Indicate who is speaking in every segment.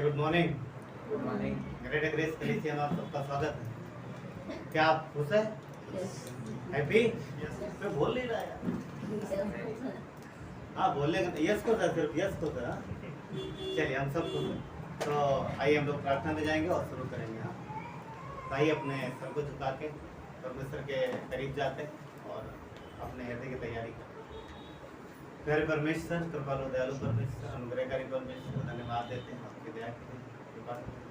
Speaker 1: Good morning.
Speaker 2: Good morning.
Speaker 1: Great grace कलीसिया में आप सबका स्वागत है। क्या आप खुश है? हैप्पी? मैं बोल नहीं रहा यार। हाँ बोलने का यस को था, सिर्फ यस को था। चलिए हम सब खुश हैं। तो आइए हम लोग प्रार्थना में जाएंगे और शुरू करेंगे। हाँ तो आइए अपने सर को झुका के परमेश्वर के करीब जाते हैं और अपने हृदय की तैयारी करते हैं। प्यारे परमेश्वर, कृपालु दयालु परमेश्वर, अनुग्रहकारी परमेश्वर, धन्यवाद देते हैं आपकी दया के लिए, कृपा के लिए।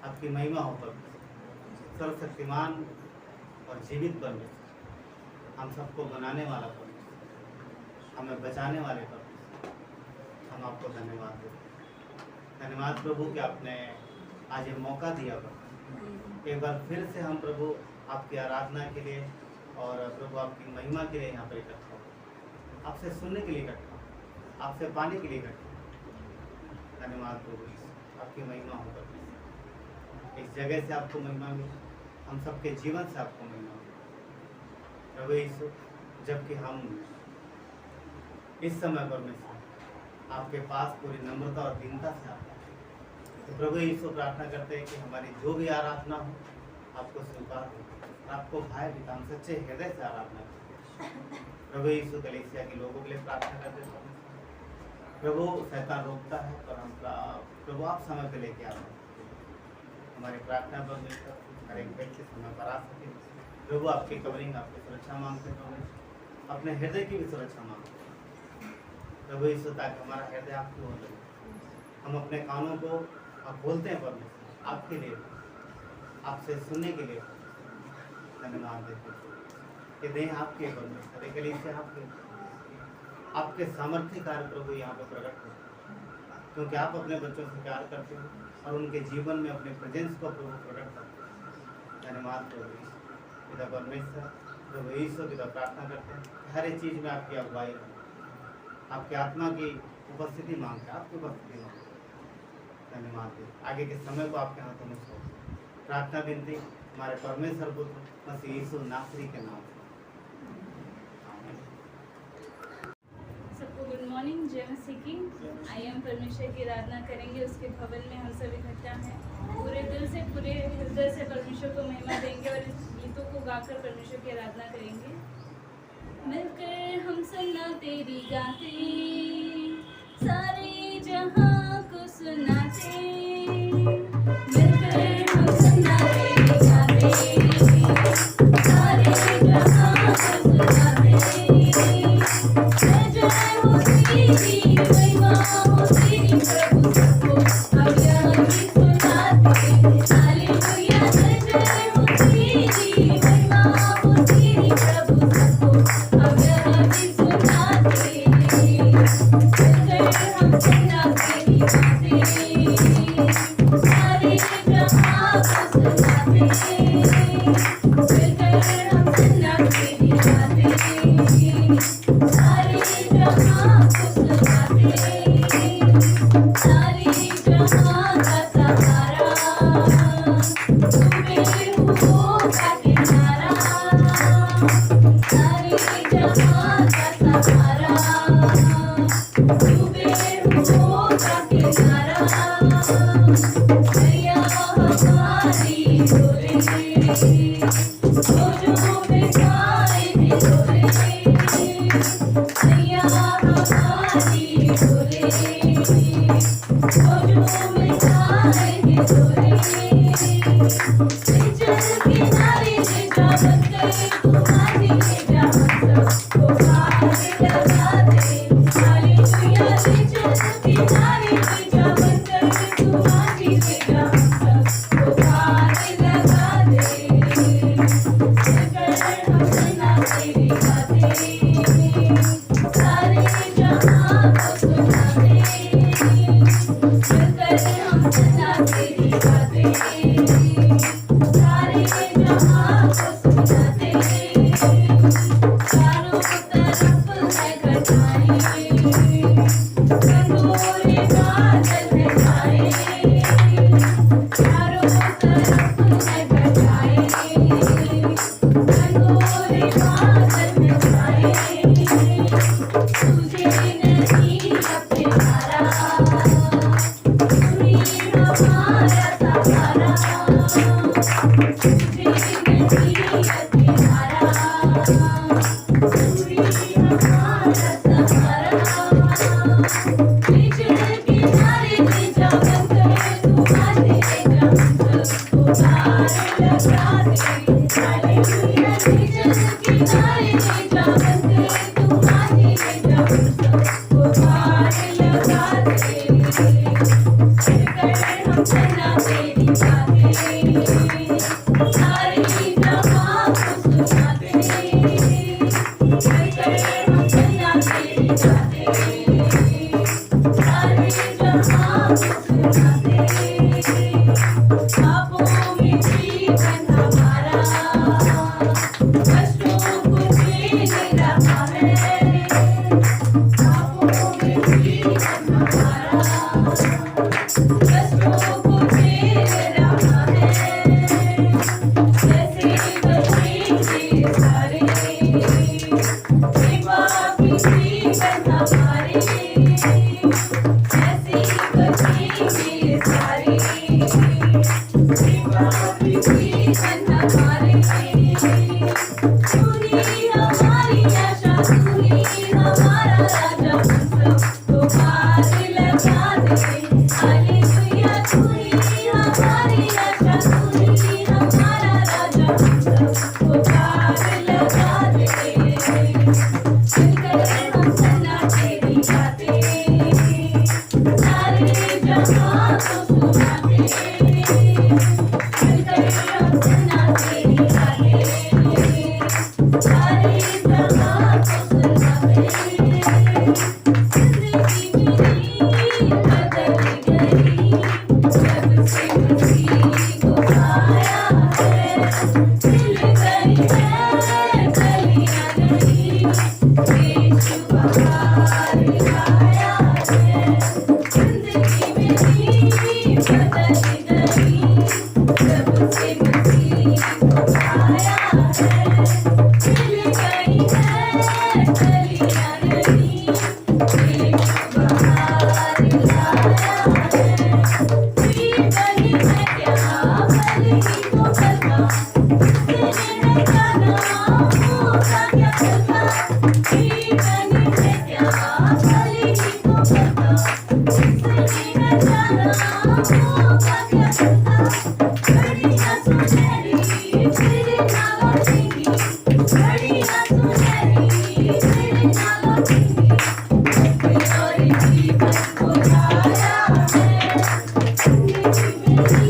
Speaker 1: आपकी महिमा हो परमेश्वर, सर्वशक्तिमान और जीवित परमेश्वर, हम सबको बनाने वाला परमेश्वर, हमें बचाने वाले परमेश्वर, हम आपको धन्यवाद देते हैं। धन्यवाद प्रभु कि आपने आज ये मौका दिया प्रभु, एक बार फिर से हम प्रभु आपकी आराधना के लिए और प्रभु आपकी महिमा के लिए यहाँ पर इकट्ठा हो, आपसे सुनने के लिए इकट्ठा हो, आपसे पाने के लिए इकट्ठा हो। धन्यवाद प्रभु, आपकी महिमा हो परमेश्वर। इस जगह से आपको महिमा मिली, हम सबके जीवन से आपको महिमा मिली प्रभु यीशु। जबकि हम इस समय परमेश्वर आपके पास पूरी नम्रता और दीनता से आते हैं, तो प्रभु यीशु प्रार्थना करते हैं कि हमारी जो भी आराधना हो आपको स्वीकार हो, आपको भाई पिता हम सच्चे हृदय से आराधना करते। प्रभु यीशु कलीसिया के लोगों के लिए प्रार्थना करते हैं प्रभु, शैतान रोकता है पर हम प्रभु आप समय पे लेके आते हैं, हमारी प्रार्थना पर मिलकर हर एक व्यक्ति समय पर आ सके प्रभु। आपकी कवरिंग, आपकी सुरक्षा मांगते हैं, अपने हृदय की भी सुरक्षा मांगते हैं प्रभु यीशु, ताकि हमारा हृदय आपकी ओर लगे। हम अपने कानों को आप बोलते हैं परमेश्वर आपके लिए, आपसे सुनने के लिए धन्यवाद देते हैं। ये देह आपके परमेश्वर, एक कलीसिया आपके सामर्थ्य कार्य प्रभु यहाँ पे प्रकट हो, क्योंकि आप अपने बच्चों से प्यार करते हो और उनके जीवन में अपने प्रेजेंस को प्रभु प्रकट करते हो। धन्यवाद प्रभु पिता परमेश्वर, प्रभु यीशु पिता प्रार्थना करते हैं हर एक चीज़ में आपकी अगुवाई रहे, आपकी आत्मा की उपस्थिति मांगते हैं, आपकी उपस्थिति मांगते हैं। धन्यवाद दे, आगे के समय को आपके हाथों में सौंप। प्रार्थना विनती हमारे परमेश्वर पुत्र मसीह यीशु नासरी के नाम से।
Speaker 3: सबको गुड मॉर्निंग, जय मसीह की। आइए हम परमेश्वर की आराधना करेंगे। उसके भवन में हम सब इकट्ठा हैं, पूरे दिल से पूरे हृदय से परमेश्वर को महिमा देंगे और इस गीतों को गाकर परमेश्वर की आराधना करेंगे। मिलकर हम सुना तेरी गाते, सारे जहां को सुनाते, मिलकर हम सुना तेरी गाते, सारे जहां को सुनाते। जय हो तेरी महिमा, हो तेरी प्रभु सबको अब यहाँ भी सुनाते। हालेलुया, जय हो तेरी महिमा, हो तेरी प्रभु सबको अब यहाँ भी सुनाते। मिलकर हम सुना तेरी बातें, सारे जहां को सुनाते, मिलकर हम सुना तेरी बातें, सारे जहां को सुनाते। सारे जहां का सहारा तुम्हें होगा किनारा, सारे जहां का सहारा तुम्हें होगा किनारा। मैया हमारी डोले, जो बिठाए थे डोले, मैया हमारी डोले, जो बिठाए थे डोले। चल किनारे ले जा बनकर तुम्हारी ले जा हम सबको पार लगा दे। हालेलुया, ले चल किनारे ले जा बनकर तुम्हारी ले जा हम सबको पार लगा दे। मिलकर हम सुना तेरी बातें, सारे जहां को सुनाते, मिलकर हम सुना तेरी बातें, सारे जहां को सुनाते। चारों तरफ है घटाएं, घनघोरे बादल है छाए, चारों तरफ है घटाएं, घनघोरे बादल है छाए। तुझे नहीं अब प्यारा, दुनिया हमारा सहारा, तुझे नहीं अतिहारा, तू ही हमारा सहारा। बीच किनारे बीजा बन गए, तू आते जब तो पार लगा दे। हालेलुया, बीच किनारे बीजा बन गए, तू आते जब तो पार लगा दे। हम सना तेरी बातें, सारे जहां को सुनाते। हम सना तेरी बातें, सारे जहां को सुनाते। पापों में जीवन हमारा, कष्टों को झेल रहा है। पापों में जीवन हमारा, कष्टों को झेल रहा है। जैसे बचेंगे सारे, ये पापी जीवन हमारे। जैसे बचेंगे सारे, ये पापी जीवन हमारे। तू ही हमारी आशा, तू ही हमारा राजा, हम सबको पार लगा दे। हालेलुया, तू ही हमारी आशा, तू ही हमारा राजा, हम सबको पार लगा दे। मिलकर हम सना तेरी बातें, सारे जहां को सुनाते। मिलकर हम सना तेरी बातें, सारे जहां को सुनाते। जिंदगी मेरी बदल गई, जब से मसीह को पाया है। खिल गई है कलियां नई, यीशु बहार लाया है। जिंदगी मेरी बदल गई, जब से मसीह को पाया है। खिल गई है कलियां नई, यीशु बहार लाया है। जीवन है क्या भल ही तो करता, जिसने है जाना होगा क्या करता। जीवन है क्या भल ही तो करता, जिसने है जाना होगा क्या करता। घड़ियां सुनहरी फिर ना लौटेंगी, घड़ियां सुनहरी फिर ना लौटेंगी। और जीवन को लाया है, जिंदगी मेरी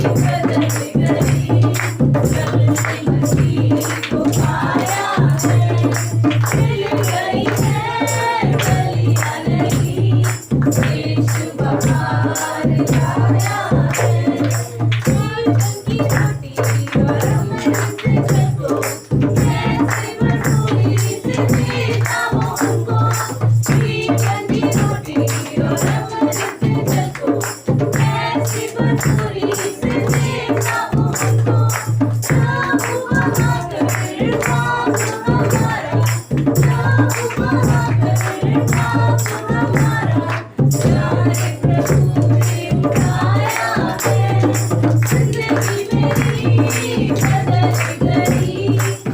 Speaker 3: बदल गई, जब से मसीह को पाया है। खिल गई है कलियां नई, यीशु बहार लाया है। जीवन की रोटी और अमृत जल को, कैसे भरपूरी से देता वो हमको। जीवन की रोटी और अमृत जल को, कैसे भरपूरी से देता वो हमको। प्रभु बहाकर बाप हमारा, प्रभु बहाकर बाप हमारा। प्यारे प्रभु ने उठाया है, जिंदगी मेरी बदल गई,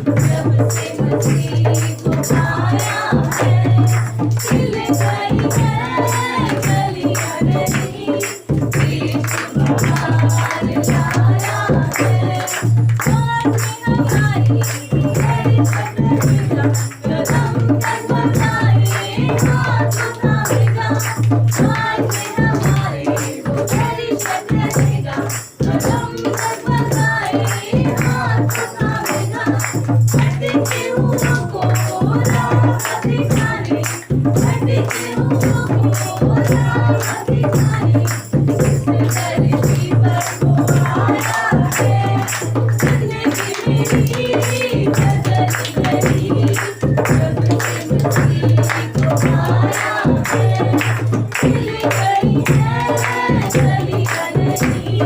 Speaker 3: जब से मसीह को पाया है। खिल गई है कलियां नई, यीशु बहार लाया है। हाथ में हमारी धड़कन रहेगा, कदम तक बढ़ाए हाथ उठाएगा। हाथ में हमारे वो धड़कन रहेगा, कदम तक बढ़ाए हाथ उठाएगा। भटके हुओं को राह दिखाने, भटके हुओं को राह दिखाने, इस धरती पर वो आया है। जिंदगी मेरी बदल गई, जब से मसीह को पाया है। खिल गई है कलियां नई,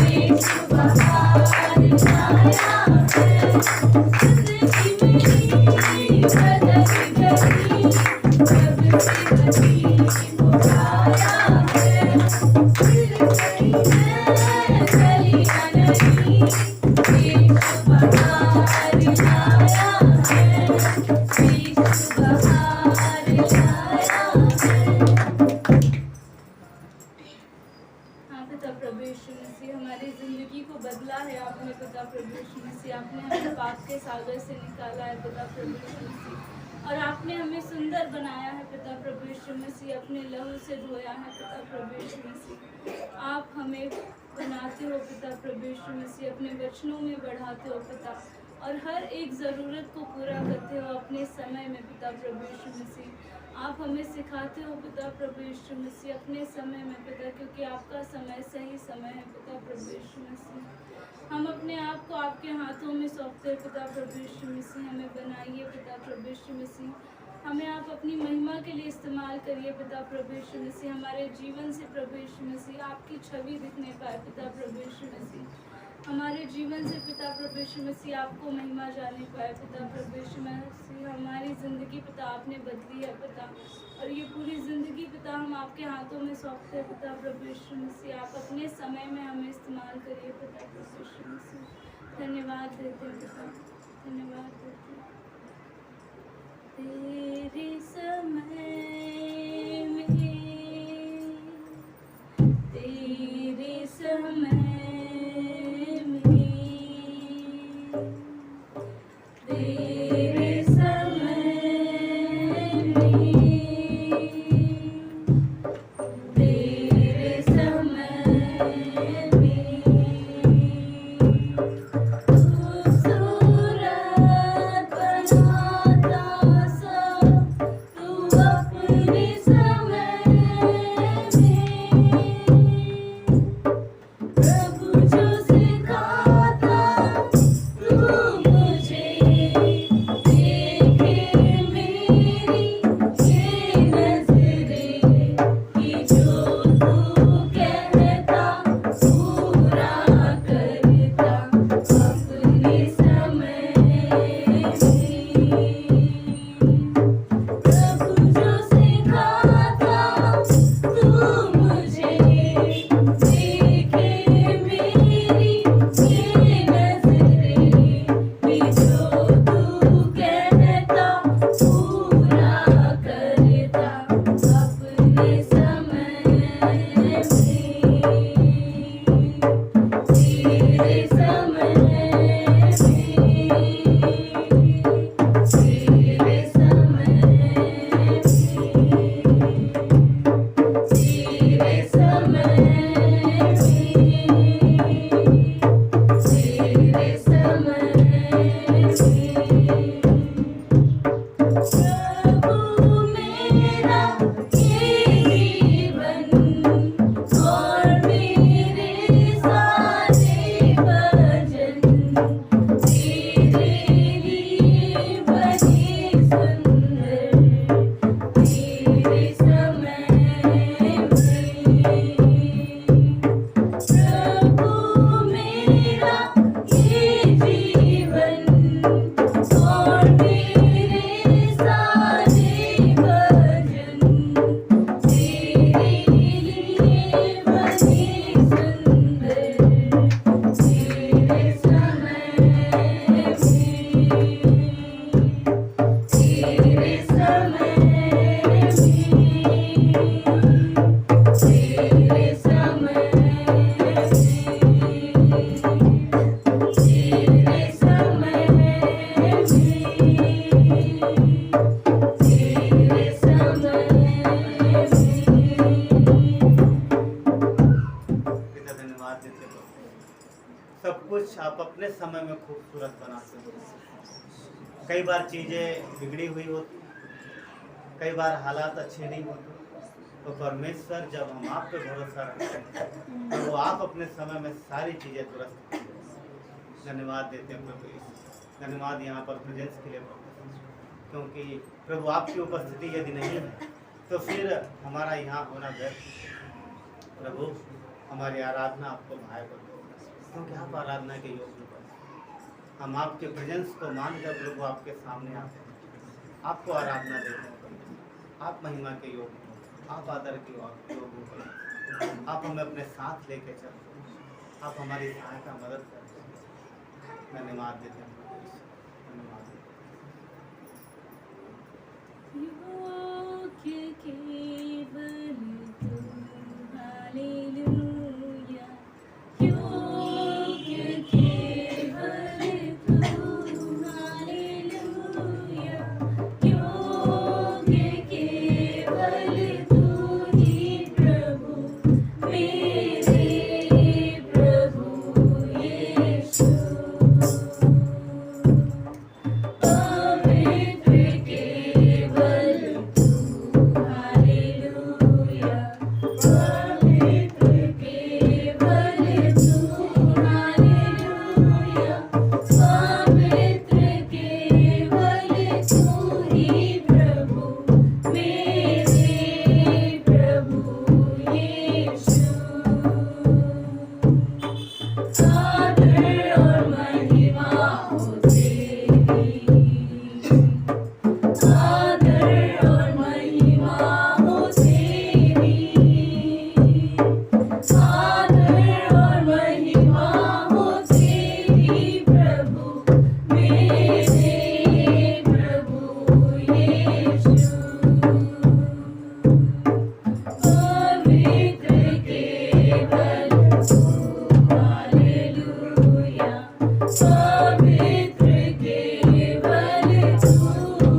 Speaker 3: यीशु बहार लाया है। जिंदगी मेरी बदल गई, जब से मसीह को पाया है। हमारी जिंदगी को बदला है आपने पिता प्रभु यीशु मसीह। आपने हमें पाप के सागर से निकाला है पिता प्रभु यीशु मसीह, और आपने हमें सुंदर बनाया है पिता प्रभु यीशु मसीह। अपने लहू से धोया है पिता प्रभु यीशु मसीह। आप हमें बनाते हो पिता प्रभु यीशु मसीह, अपने वचनों में बढ़ाते हो पिता, और हर एक ज़रूरत को पूरा करते हो अपने समय में पिता प्रभु यीशु मसीह। आप हमें सिखाते हो पिता प्रभु यीशु मसीह अपने समय में पिता, क्योंकि आपका समय सही समय है पिता प्रभु यीशु मसीह। हम अपने आप को आपके हाथों में सौंपते हैं पिता प्रभु यीशु मसीह। हमें बनाइए पिता प्रभु यीशु मसीह, हमें आप अपनी महिमा के लिए इस्तेमाल करिए पिता प्रभु यीशु मसीह। हमारे जीवन से प्रभु यीशु मसीह आपकी छवि दिखने पाए पिता प्रभु यीशु मसीह। हमारे जीवन से पिता प्रभु यीशु मसीह आपको महिमा जाने पाए पिता प्रभु यीशु मसीह। हमारी ज़िंदगी पिता आपने बदली है पिता, और ये पूरी ज़िंदगी पिता हम आपके हाथों में सौंपते हैं पिता प्रभु यीशु मसीह। आप अपने समय में हमें इस्तेमाल करिए पिता प्रभु यीशु मसीह। धन्यवाद देते हैं पिता, धन्यवाद देते हैं। तेरे समय में, तेरे समय
Speaker 1: सब कुछ आप अपने समय में खूबसूरत बनाते हो। कई बार चीज़ें बिगड़ी हुई होती, कई बार हालात अच्छे नहीं होते, तो परमेश्वर जब हम आप पे भरोसा रखते हैं तो वो आप अपने समय में सारी चीज़ें दुरुस्त करते हैं। धन्यवाद देते हैं प्रभु, धन्यवाद यहाँ पर प्रेजेंस के लिए प्रभु, क्योंकि प्रभु आपकी उपस्थिति यदि नहीं है तो फिर हमारा यहाँ होना व्यर्थ। प्रभु हमारी आराधना आपको भाई कर दो, क्योंकि आप आराधना के योग्य हो। हम आपके प्रेजेंस को मानकर प्रभु आपके सामने आते हैं, आपको आराधना देते हैं। आप महिमा के योग्य हो, आप आदर के योग्य हो। आप हमें अपने साथ लेके चलते हैं, आप हमारी सहायता मदद करते हैं। धन्यवाद देते हैं, धन्यवाद देते
Speaker 3: योग्य केवल तू, हालेलुया। योग्य केवल तू, हालेलुया। योग्य केवल तू ही प्रभु, मेरे प्रभु यीशु। पवित्र केवल तू, हालेलुया। पवित्र केवल तू, हालेलुया। पवित्र केवल तू ही प्रभु, मेरे प्रभु यीशु। आदर और महिमा हो तेरी, आदर और महिमा हो तेरी, आदर और महिमा हो तेरी प्रभु, मेरे प्रभु यीशु। पवित्र केवल तू, हालेलुया। पवित्र केवल तू,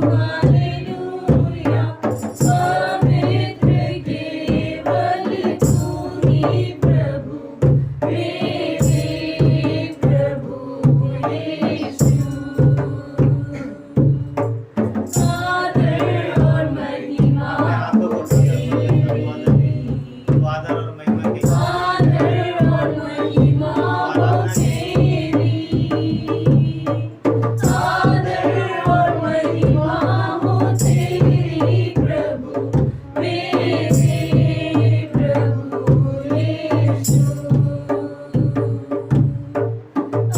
Speaker 3: हालेलुया। पवित्र केवल तू ही प्रभु, मेरे प्रभु यीशु। आदर और महिमा
Speaker 1: अपने हाथों को तो आदर और महिमा की
Speaker 3: आदर और महिमा हो तेरी, आदर और महिमा हो तेरी प्रभु, मेरे प्रभु यीशु।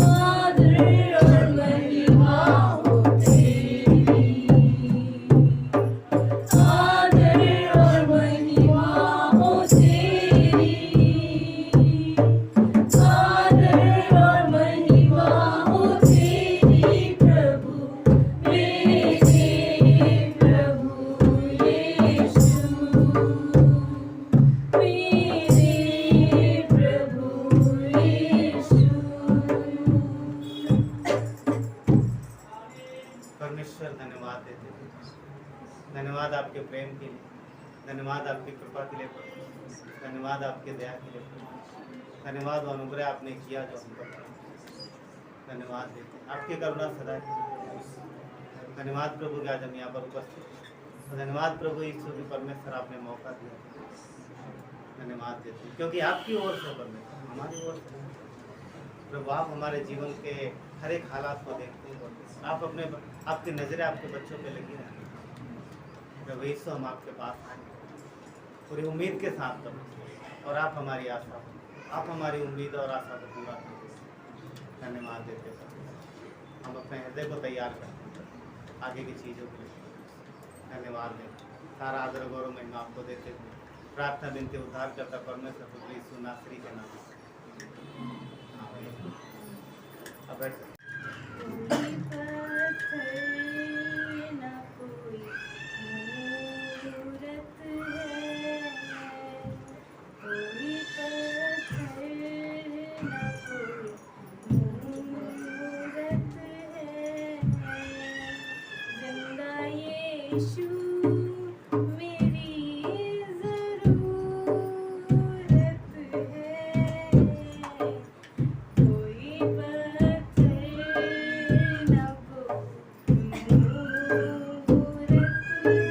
Speaker 3: आदर और महिमा हो तेरी, आदर और महिमा हो तेरी, आदर और महिमा हो तेरी प्रभु, मेरे प्रभु यीशु। मेरे प्रभु यीशु।
Speaker 1: परमेश्वर धन्यवाद देते हैं। धन्यवाद आपके प्रेम के लिए, धन्यवाद आपकी कृपा के लिए, धन्यवाद आपके दया के लिए, धन्यवाद और अनुग्रह आपने किया जो हम पर। धन्यवाद देते हैं, आपकी करुणा सदा की। धन्यवाद प्रभु कि आज हम यहाँ पर उपस्थित हैं। धन्यवाद प्रभु यीशु की परमेश्वर आपने मौका दिया। धन्यवाद देते हैं क्योंकि आपकी ओर से परमेश्वर, हमारी ओर से नहीं। प्रभु आप हमारे जीवन के हर एक हालात को देखते हैं। आप अपने आपकी नजरें आपके बच्चों पे लगी रहती हैं। प्रभु यीशु हम आपके पास आए पूरी उम्मीद के साथ प्रभु, और आप हमारी आशा, आप हमारी उम्मीद और आशा को पूरा करें। धन्यवाद देते हैं। हम अपने हृदय को तैयार करते हैं आगे की चीज़ों के लिए। धन्यवाद दें, सारा आदर गौरव महिमा आपको देते हुए प्रार्थना विनती उद्धार करता परमेश्वर प्रभु यीशु नासरी के नाम से। आमीन। अब बैठ सकते हैं।
Speaker 3: कोई पत्थर न कोई मूरत है, कोई पत्थर न कोई मूरत है, जिंदा यीशु मेरी ज़रूरत है। कोई पत्थर न कोई मूरत है,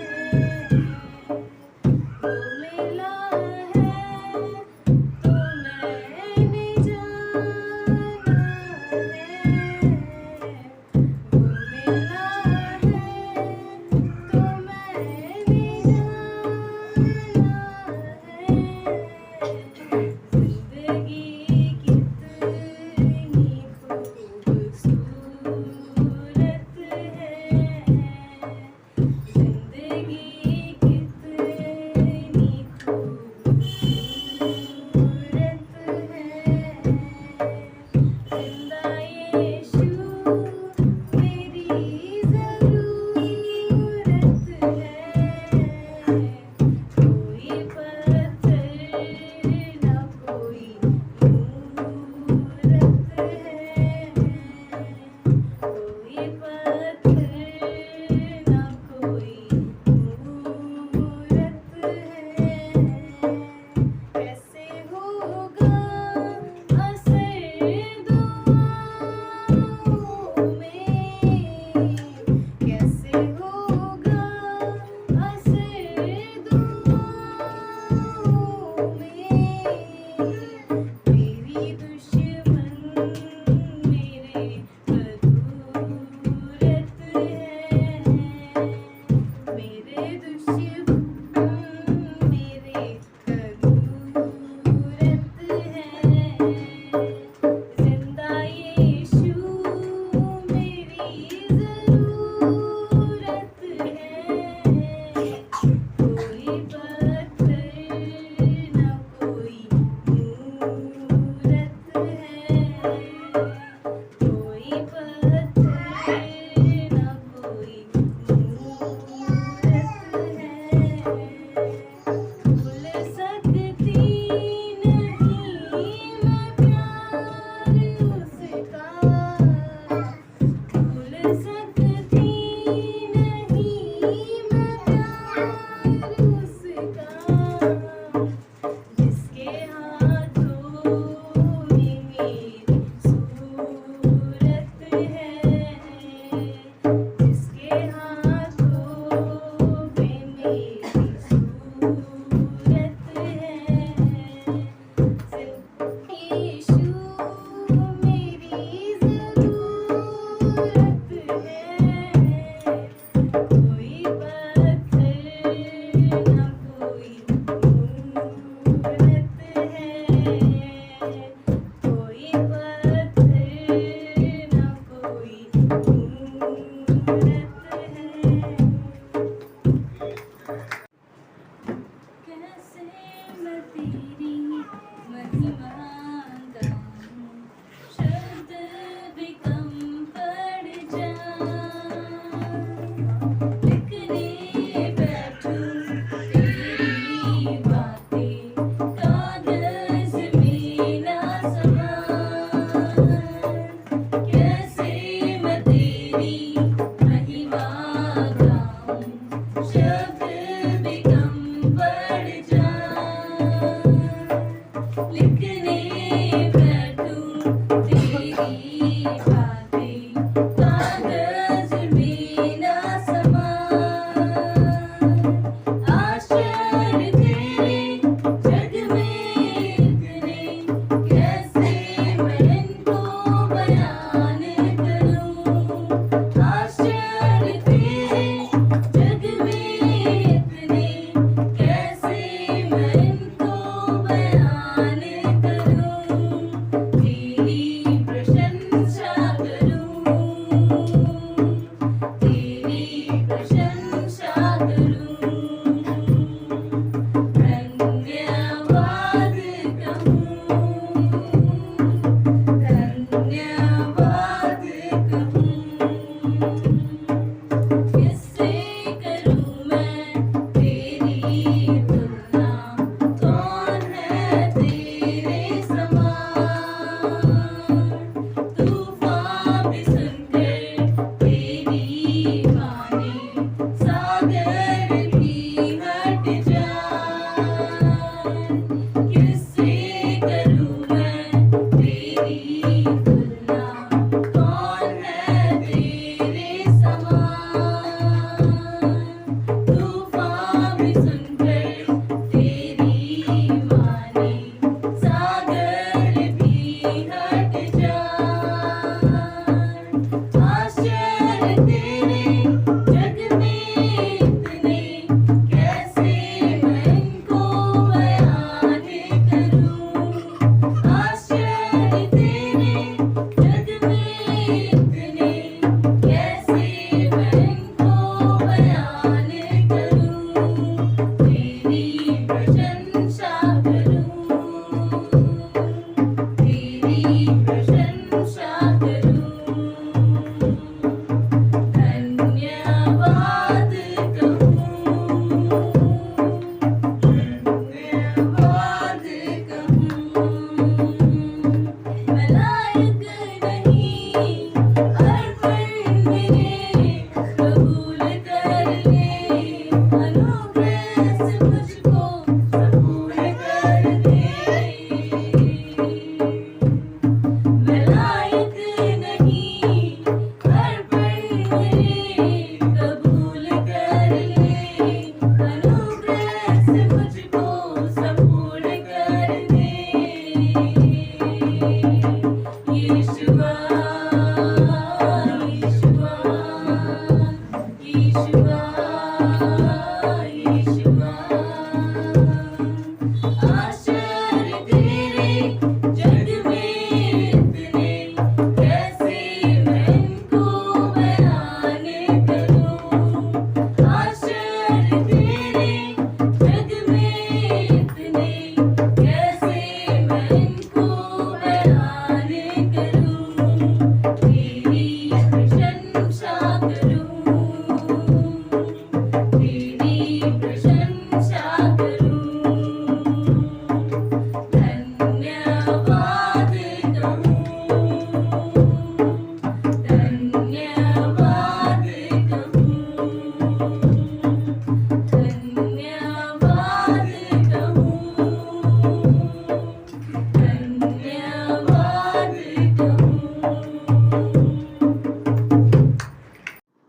Speaker 3: वो मिला है तो मैंने जाना है, वो मिला है तो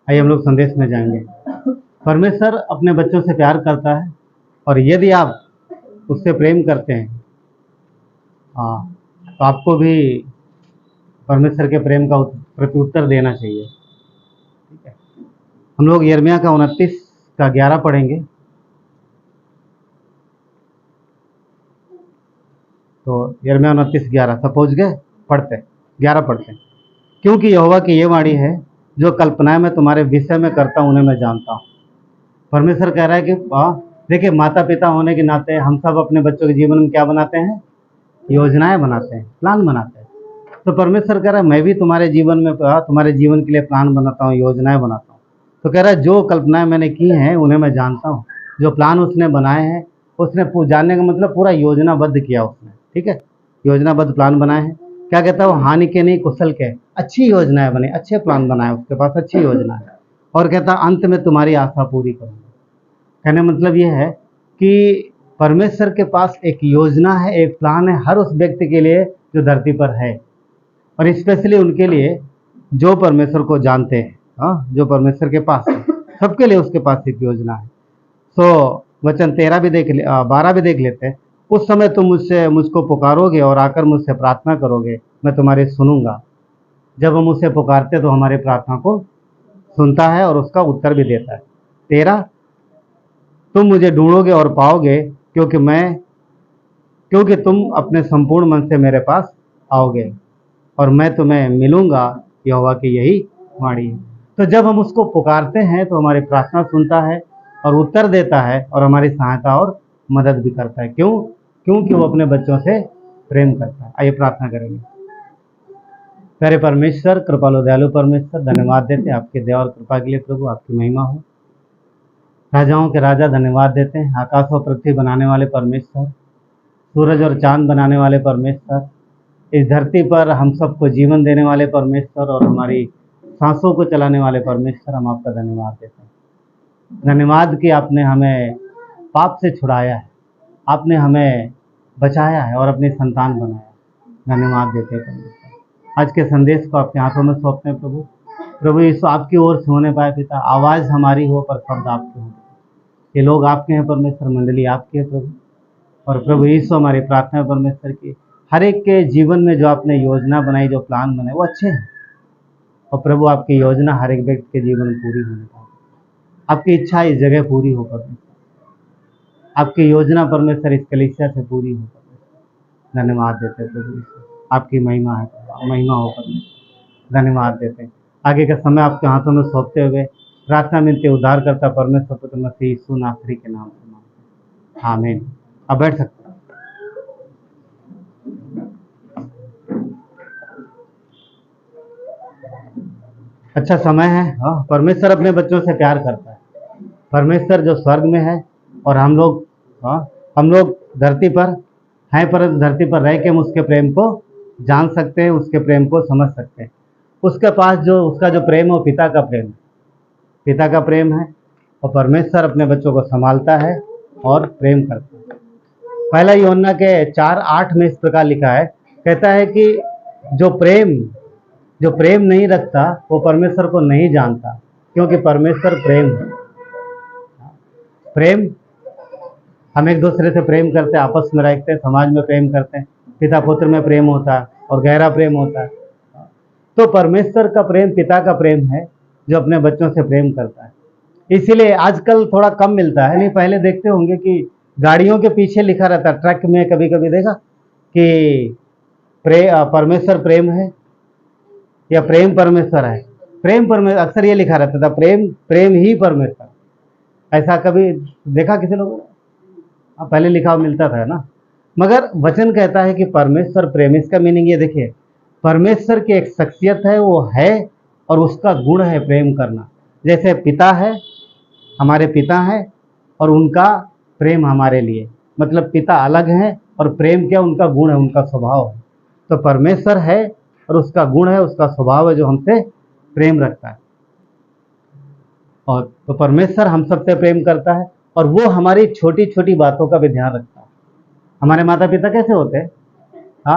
Speaker 1: आइए हम लोग संदेश में जाएंगे। परमेश्वर अपने बच्चों से प्यार करता है, और यदि आप उससे प्रेम करते हैं तो आपको भी परमेश्वर के प्रेम का प्रत्युत्तर देना चाहिए। ठीक है, हम लोग यिर्मयाह का 29 का 11 पढ़ेंगे। तो यिर्मयाह 29:11 सब पहुँच गए? पढ़ते 11 पढ़ते। क्योंकि यहोवा की ये वाणी है, जो कल्पनाएं मैं तुम्हारे विषय में करता हूँ उन्हें मैं जानता हूँ। परमेश्वर कह रहा है कि देखिए, माता पिता होने के नाते हम सब अपने बच्चों के जीवन में क्या बनाते हैं? योजनाएं बनाते हैं, प्लान बनाते हैं। तो परमेश्वर कह रहा है मैं भी तुम्हारे जीवन में तुम्हारे जीवन के लिए प्लान बनाता हूँ, योजनाएं बनाता हूँ। तो कह रहा है जो कल्पनाएं मैंने की हैं उन्हें मैं जानता हूँ। जो प्लान उसने बनाए हैं, उसने जानने का मतलब पूरा योजनाबद्ध किया उसने। ठीक है, योजनाबद्ध प्लान बनाए हैं। क्या कहता है वो? हानि के नहीं कुशल के, अच्छी योजनाएं बने, अच्छे प्लान बनाए उसके पास, अच्छी योजना है। और कहता अंत में तुम्हारी आशा पूरी करूँगा। कहने मतलब ये है कि परमेश्वर के पास एक योजना है, एक प्लान है हर उस व्यक्ति के लिए जो धरती पर है, और स्पेशली उनके लिए जो परमेश्वर को जानते हैं। जो परमेश्वर के पास है, सबके लिए उसके पास एक योजना है। सो वचन 12 भी देख लेते हैं। उस समय तुम मुझको पुकारोगे और आकर मुझसे प्रार्थना करोगे, मैं तुम्हारी सुनूंगा। जब हम उसे पुकारते तो हमारी प्रार्थना को सुनता है और उसका उत्तर भी देता है। 13, तुम मुझे ढूंढोगे और पाओगे, क्योंकि तुम अपने संपूर्ण मन से मेरे पास आओगे और मैं तुम्हें मिलूंगा। यहोवा की यही वाणी है। तो जब हम उसको पुकारते हैं तो हमारी प्रार्थना सुनता है और उत्तर देता है, और हमारी सहायता और मदद भी करता है। क्यों? क्योंकि वो अपने बच्चों से प्रेम करता है। आइए प्रार्थना करेंगे। प्यारे परमेश्वर, कृपालु दयालु परमेश्वर, धन्यवाद देते हैं आपके दया और कृपा के लिए। प्रभु आपकी महिमा हो। राजाओं के राजा धन्यवाद देते हैं। आकाश और पृथ्वी बनाने वाले परमेश्वर, सूरज और चांद बनाने वाले परमेश्वर, इस धरती पर हम सबको जीवन देने वाले परमेश्वर और हमारी सांसों को चलाने वाले परमेश्वर, हम आपका धन्यवाद देते हैं। धन्यवाद कि आपने हमें पाप से छुड़ाया है, आपने हमें बचाया है और अपनी संतान बनाया। धन्यवाद देते हैं परमेश्वर। आज के संदेश को आपके हाथों में सौंपते हैं प्रभु यीशु, आपकी ओर से होने पाए पिता। आवाज़ हमारी हो पर शब्द आपके हो। ये लोग आपके हैं परमेश्वर, मंडली आपके है प्रभु। और प्रभु यीशु, हमारी प्रार्थना है परमेश्वर की हर एक के जीवन में जो आपने योजना बनाई, जो प्लान बनाए, वो अच्छे हैं। और प्रभु आपकी योजना हर एक व्यक्ति के जीवन में पूरी होने पाए। आपकी इच्छा इस जगह पूरी हो परमेश्वर। आपकी योजना परमेश्वर इस कलीसिया से पूरी हो परमेश्वर। धन्यवाद देते हैं प्रभु यीशु, आपकी महिमा है, महिमा हो परमेश्वर। धन्यवाद देते हैं। आगे का समय आपके हाथों में सौंपते हुए प्रार्थना मिलती उद्धार करता परमेश्वर पुत्र मसीह यीशु नासरी के नाम से मांगते हैं, आमीन। अब बैठ सकते हैं। अच्छा समय है। परमेश्वर अपने बच्चों से प्यार करता है। परमेश्वर जो स्वर्ग में है और हम लोग धरती पर हैं, पर धरती पर रह के हम उसके प्रेम को जान सकते हैं, उसके प्रेम को समझ सकते हैं। उसके पास उसका जो प्रेम है वो पिता का प्रेम है, पिता का प्रेम है। और परमेश्वर अपने बच्चों को संभालता है और प्रेम करता है। पहला यूहन्ना के 4:8 में इस प्रकार लिखा है, कहता है कि जो प्रेम नहीं रखता वो परमेश्वर को नहीं जानता, क्योंकि परमेश्वर प्रेम है। प्रेम, हम एक दूसरे से प्रेम करते हैं, आपस में रहते हैं, समाज में प्रेम करते हैं, पिता पुत्र में प्रेम होता है और गहरा प्रेम होता है। तो परमेश्वर का प्रेम पिता का प्रेम है जो अपने बच्चों से प्रेम करता है। इसीलिए आजकल थोड़ा कम मिलता है। नहीं, पहले देखते होंगे कि गाड़ियों के पीछे लिखा रहता, ट्रक में कभी कभी देखा कि परमेश्वर प्रेम है या प्रेम परमेश्वर है। प्रेम परमेश्वर, अक्सर ये लिखा रहता था, प्रेम ही परमेश्वर। ऐसा कभी देखा किसी लोगों ने? पहले लिखा मिलता था ना। मगर वचन कहता है कि परमेश्वर प्रेम। इसका मीनिंग ये देखिए, परमेश्वर की एक शख्सियत है, वो है और उसका गुण है प्रेम करना। जैसे पिता है, हमारे पिता हैं और उनका प्रेम हमारे लिए, मतलब पिता अलग है और प्रेम क्या? उनका गुण है, उनका स्वभाव है। तो परमेश्वर है और उसका गुण है, उसका स्वभाव है जो हमसे प्रेम रखता है। और तो परमेश्वर हम सबसे प्रेम करता है और वो हमारी छोटी छोटी बातों का भी ध्यान रखता है। हमारे माता पिता कैसे होते हैं?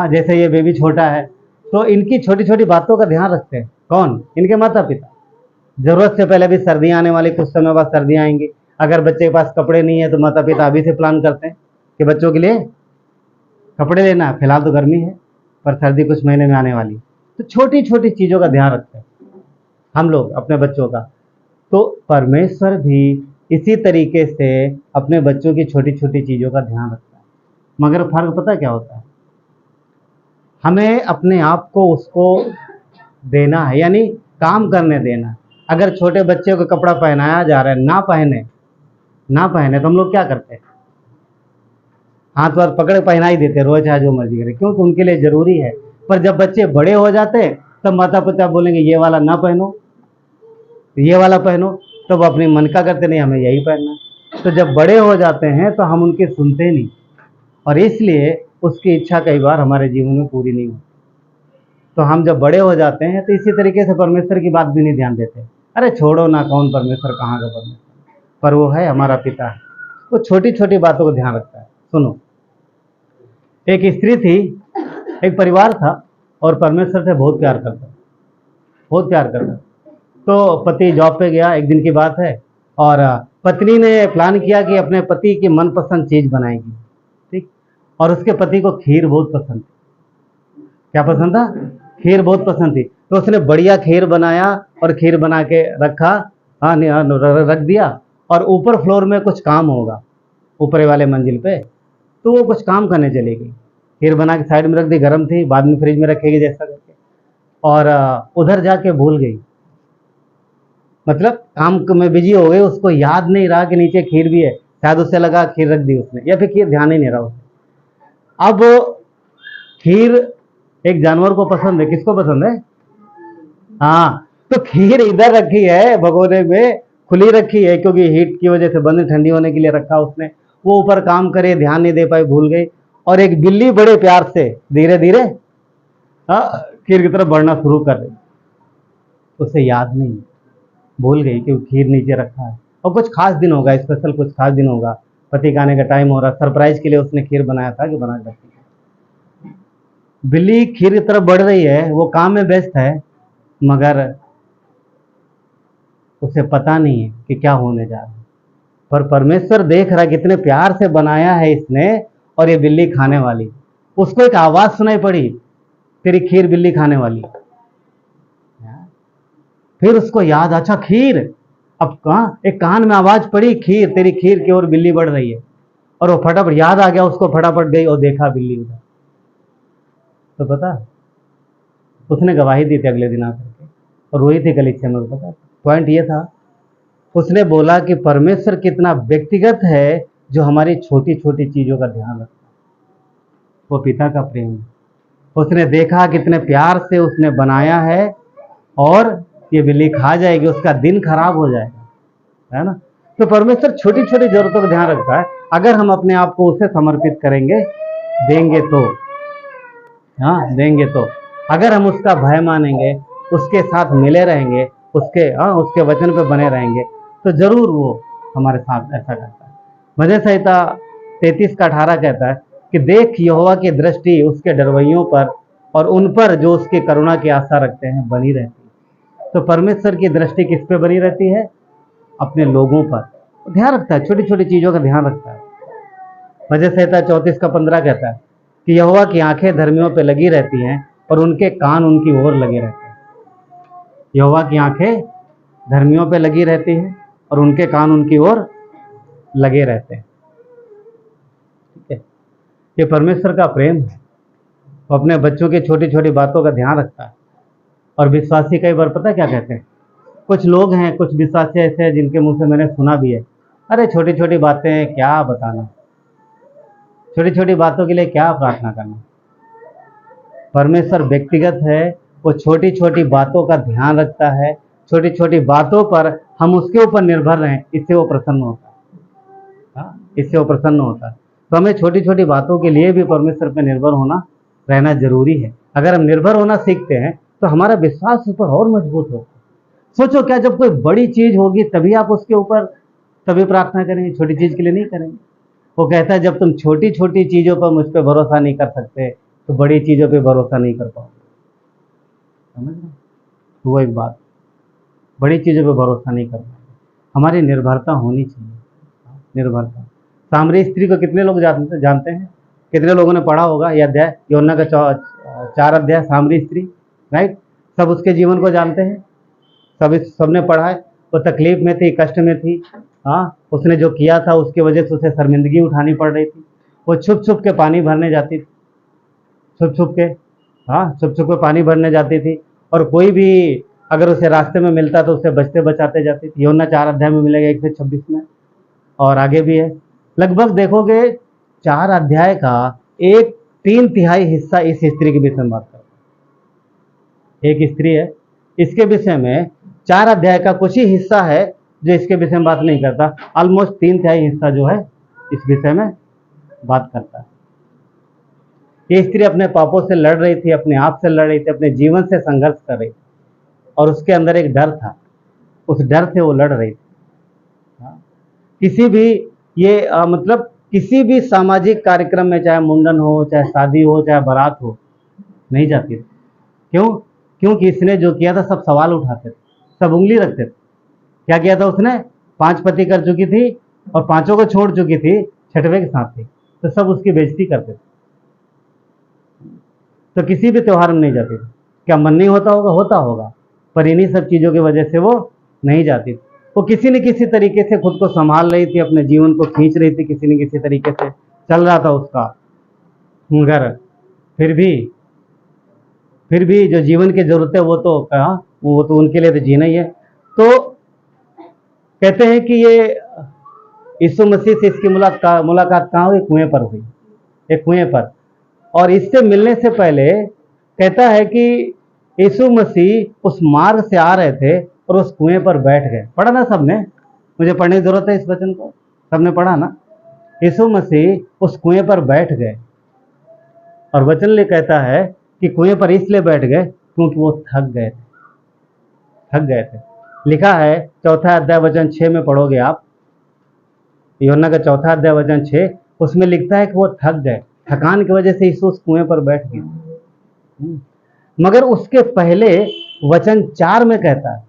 Speaker 1: जैसे ये बेबी छोटा है तो इनकी छोटी छोटी बातों का ध्यान रखते हैं। कौन? इनके माता पिता। जरूरत से पहले भी सर्दियां आने वाली, कुछ समय बाद सर्दियां आएंगी। अगर बच्चे के पास कपड़े नहीं है तो माता पिता अभी से प्लान करते हैं कि बच्चों के लिए कपड़े लेना है। फिलहाल तो गर्मी है, पर सर्दी कुछ महीने में आने वाली। तो छोटी छोटी चीजों का ध्यान रखते हैं हम लोग अपने बच्चों का। तो परमेश्वर भी इसी तरीके से अपने बच्चों की छोटी छोटी चीजों का ध्यान रखता है। मगर फर्क पता क्या होता है, हमें अपने आप को उसको देना है, यानी काम करने देना है। अगर छोटे बच्चे को कपड़ा पहनाया जा रहा है, ना पहने तो हम लोग क्या करते हैं, हाथ वाथ पकड़ पहना ही देते, रोज चाहे जो मर्जी करे, क्योंकि उनके लिए जरूरी है। पर जब बच्चे बड़े हो जाते हैं तब माता पिता बोलेंगे ये वाला ना पहनो, ये वाला पहनो, तो वो अपनी मन का करते, नहीं हमें यही पहनना है। तो जब बड़े हो जाते हैं तो हम उनके सुनते नहीं, और इसलिए उसकी इच्छा कई बार हमारे जीवन में पूरी नहीं होती। तो हम जब बड़े हो जाते हैं तो इसी तरीके से परमेश्वर की बात भी नहीं ध्यान देते। अरे छोड़ो ना, कौन परमेश्वर, कहाँ का परमेश्वर, पर वो है हमारा पिता है, वो छोटी छोटी बातों को ध्यान रखता है। सुनो, एक स्त्री थी, एक परिवार था, और परमेश्वर से बहुत प्यार करता, बहुत प्यार करता। तो पति जॉब पे गया, एक दिन की बात है, और पत्नी ने प्लान किया कि अपने पति की मनपसंद चीज बनाएगी, ठीक। और उसके पति को खीर बहुत पसंद थी। क्या पसंद था? खीर बहुत पसंद थी। तो उसने बढ़िया खीर बनाया और खीर बना के रखा, रख दिया। और ऊपर फ्लोर में कुछ काम होगा, ऊपर वाले मंजिल पे, तो वो कुछ काम करने चली गई। खीर बना के साइड में रख दी, गर्म थी, बाद में फ्रिज में रखेगी जैसा करके, और उधर जाके भूल गई। मतलब काम में बिजी हो गई, उसको याद नहीं रहा कि नीचे खीर भी है। शायद उससे लगा खीर रख दी उसने, या फिर खीर ध्यान ही नहीं रहा उसे। अब खीर एक जानवर को पसंद है, किसको पसंद है? हाँ, तो खीर इधर रखी है भगोने में, खुली रखी है, क्योंकि हीट की वजह से बंद, ठंडी होने के लिए रखा उसने। वो ऊपर काम करे, ध्यान नहीं दे पाई, भूल गई। और एक बिल्ली बड़े प्यार से धीरे धीरे खीर की तरफ बढ़ना शुरू कर रही। उसे याद नहीं, भूल गई कि खीर नीचे रखा है। और कुछ खास दिन होगा, स्पेशल कुछ खास दिन होगा, पति का आने का टाइम हो रहा, सरप्राइज के लिए उसने खीर बनाया था कि बना कर। बिल्ली खीर की तरफ बढ़ रही है, वो काम में व्यस्त है, मगर उसे पता नहीं है कि क्या होने जा रहा है। पर परमेश्वर देख रहा है कितने प्यार से बनाया है इसने, और ये बिल्ली खाने वाली। उसको एक आवाज सुनाई पड़ी, तेरी खीर बिल्ली खाने वाली। फिर उसको याद, अच्छा खीर, अब कहाँ, एक कान में आवाज पड़ी, खीर, तेरी खीर की ओर बिल्ली बढ़ रही है। और वो फटाफट याद आ गया उसको, फटाफट गई और देखा बिल्ली उधर। तो पता, उसने गवाही दी थी अगले दिन आकर के, और वही थी कलीसिया में। पता पॉइंट ये था, उसने बोला कि परमेश्वर कितना व्यक्तिगत है, जो हमारी छोटी छोटी चीजों का ध्यान रखता है। वो पिता का प्रेम है। उसने देखा कितने प्यार से उसने बनाया है, और ये बिल्ली खा जाएगी, उसका दिन खराब हो जाएगा, है ना। तो परमेश्वर छोटी छोटी जरूरतों का ध्यान रखता है। अगर हम अपने आप को उसे समर्पित करेंगे, देंगे तो, हाँ देंगे तो, अगर हम उसका भय मानेंगे, उसके साथ मिले रहेंगे, उसके वचन पे बने रहेंगे, तो जरूर वो हमारे साथ ऐसा करता है। भजन संहिता 33:18 कहता है कि देख यहोवा की दृष्टि उसके डरवैयों पर और उन पर जो उसकी करुणा की आशा रखते हैं बनी रहती है। तो परमेश्वर की दृष्टि किस पे बनी रहती है? अपने लोगों पर ध्यान रखता है, छोटी छोटी चीजों का ध्यान रखता है। भजन संहिता 34:15 कहता है कि यहोवा की आंखें धर्मियों पे लगी रहती हैं और उनके कान उनकी ओर लगे रहते हैं। यहोवा की आंखें धर्मियों पे लगी रहती हैं और उनके कान उनकी ओर लगे रहते हैं। ठीक है, ये परमेश्वर का प्रेम है। वो अपने बच्चों की छोटी छोटी बातों का ध्यान रखता है। और विश्वासी कई बार पता क्या कहते हैं, कुछ लोग हैं, कुछ विश्वासी ऐसे हैं जिनके मुंह से मैंने सुना भी है, अरे छोटी छोटी बातें क्या बताना, छोटी छोटी बातों के लिए क्या प्रार्थना करना। परमेश्वर व्यक्तिगत है, वो छोटी छोटी बातों का ध्यान रखता है। छोटी छोटी बातों पर हम उसके ऊपर निर्भर रहें, इससे वो प्रसन्न होता है। इससे वो प्रसन्न होता है। तो हमें छोटी छोटी बातों के लिए भी परमेश्वर पर निर्भर होना, रहना जरूरी है। अगर हम निर्भर होना सीखते हैं तो हमारा विश्वास उस पर और मजबूत होगा। सोचो, क्या जब कोई बड़ी चीज होगी तभी आप उसके ऊपर तभी प्रार्थना करेंगे, छोटी चीज के लिए नहीं करेंगे। वो कहता है जब तुम छोटी छोटी चीजों पर मुझ पर भरोसा नहीं कर सकते तो बड़ी चीजों पे भरोसा नहीं कर पाओगे। समझ रहे? वो एक बात।
Speaker 2: बड़ी चीज़ों पे भरोसा नहीं करना। हमारी निर्भरता होनी चाहिए, निर्भरता। सामरी स्त्री को कितने लोग जानते हैं? कितने लोगों ने पढ़ा होगा ये अध्याय, यूहन्ना का 4 अध्याय, सामरी स्त्री, राइट? सब उसके जीवन को जानते हैं, सबने पढ़ा है। वो तकलीफ में थी, कष्ट में थी, हाँ, उसने जो किया था उसकी वजह से उसे शर्मिंदगी उठानी पड़ रही थी। वो छुप छुप के पानी भरने जाती थी, छुप छुप के, हाँ, छुप छुप के पानी भरने जाती थी। और कोई भी अगर उसे रास्ते में मिलता तो उसे बचते बचाते जाती थी। यूहन्ना 4 अध्याय में मिलेगा 1 से 26 में, और आगे भी है। लगभग देखोगे 4 अध्याय का 1/3 हिस्सा इस स्त्री के विषय में बात करता है। एक स्त्री है, इसके विषय में 4 अध्याय का कुछ ही हिस्सा है जो इसके विषय में बात नहीं करता। ऑलमोस्ट 3/3 हिस्सा जो है इस विषय में बात करता है। ये स्त्री अपने पापों से लड़ रही थी, अपने आप से लड़ रही थी, अपने जीवन से संघर्ष कर रही थी, और उसके अंदर एक डर था, उस डर से वो लड़ रही थी। किसी भी मतलब किसी भी सामाजिक कार्यक्रम में, चाहे मुंडन हो, चाहे शादी हो, चाहे बारात हो, नहीं जाती थी। क्यों? क्योंकि इसने जो किया था सब सवाल उठाते थे, सब उंगली रखते थे। क्या किया था उसने? 5 पति कर चुकी थी और 5 को छोड़ चुकी थी, 6वें के साथ थी, तो सब उसकी बेइज्जती करते थे। तो किसी भी त्यौहार में नहीं जाती थी। क्या मन नहीं होता होगा? होता होगा, पर इन्हीं सब चीज़ों की वजह से वो नहीं जाती थी। वो किसी न किसी तरीके से खुद को संभाल रही थी, अपने जीवन को खींच रही थी, किसी न किसी तरीके से चल रहा था उसका, मगर फिर भी जो जीवन की जरूरत है वो तो उनके लिए तो जीना ही है। तो कहते हैं कि ये यीशु मसीह से इसकी मुलाकात कहाँ हुई? कुएं पर हुई, एक कुएं पर। और इससे मिलने से पहले कहता है कि यीशु मसीह उस मार्ग से आ रहे थे और उस कुएं पर बैठ गए। पढ़ा ना सबने? मुझे पढ़ने की जरूरत है इस वचन को, सबने पढ़ा ना? यीशु मसीह उस कुएं पर बैठ गए, और वचन ले कहता है कि कुएं पर इसलिए बैठ गए क्योंकि वो थक गए थे। लिखा है 4 अध्याय वचन 6 में पढ़ोगे आप, यूहन्ना का 4 अध्याय वचन 6, उसमें लिखता है कि वो थक गए, थकान की वजह से यीशु उस कुएं पर बैठ गए। मगर उसके पहले वचन 4 में कहता है,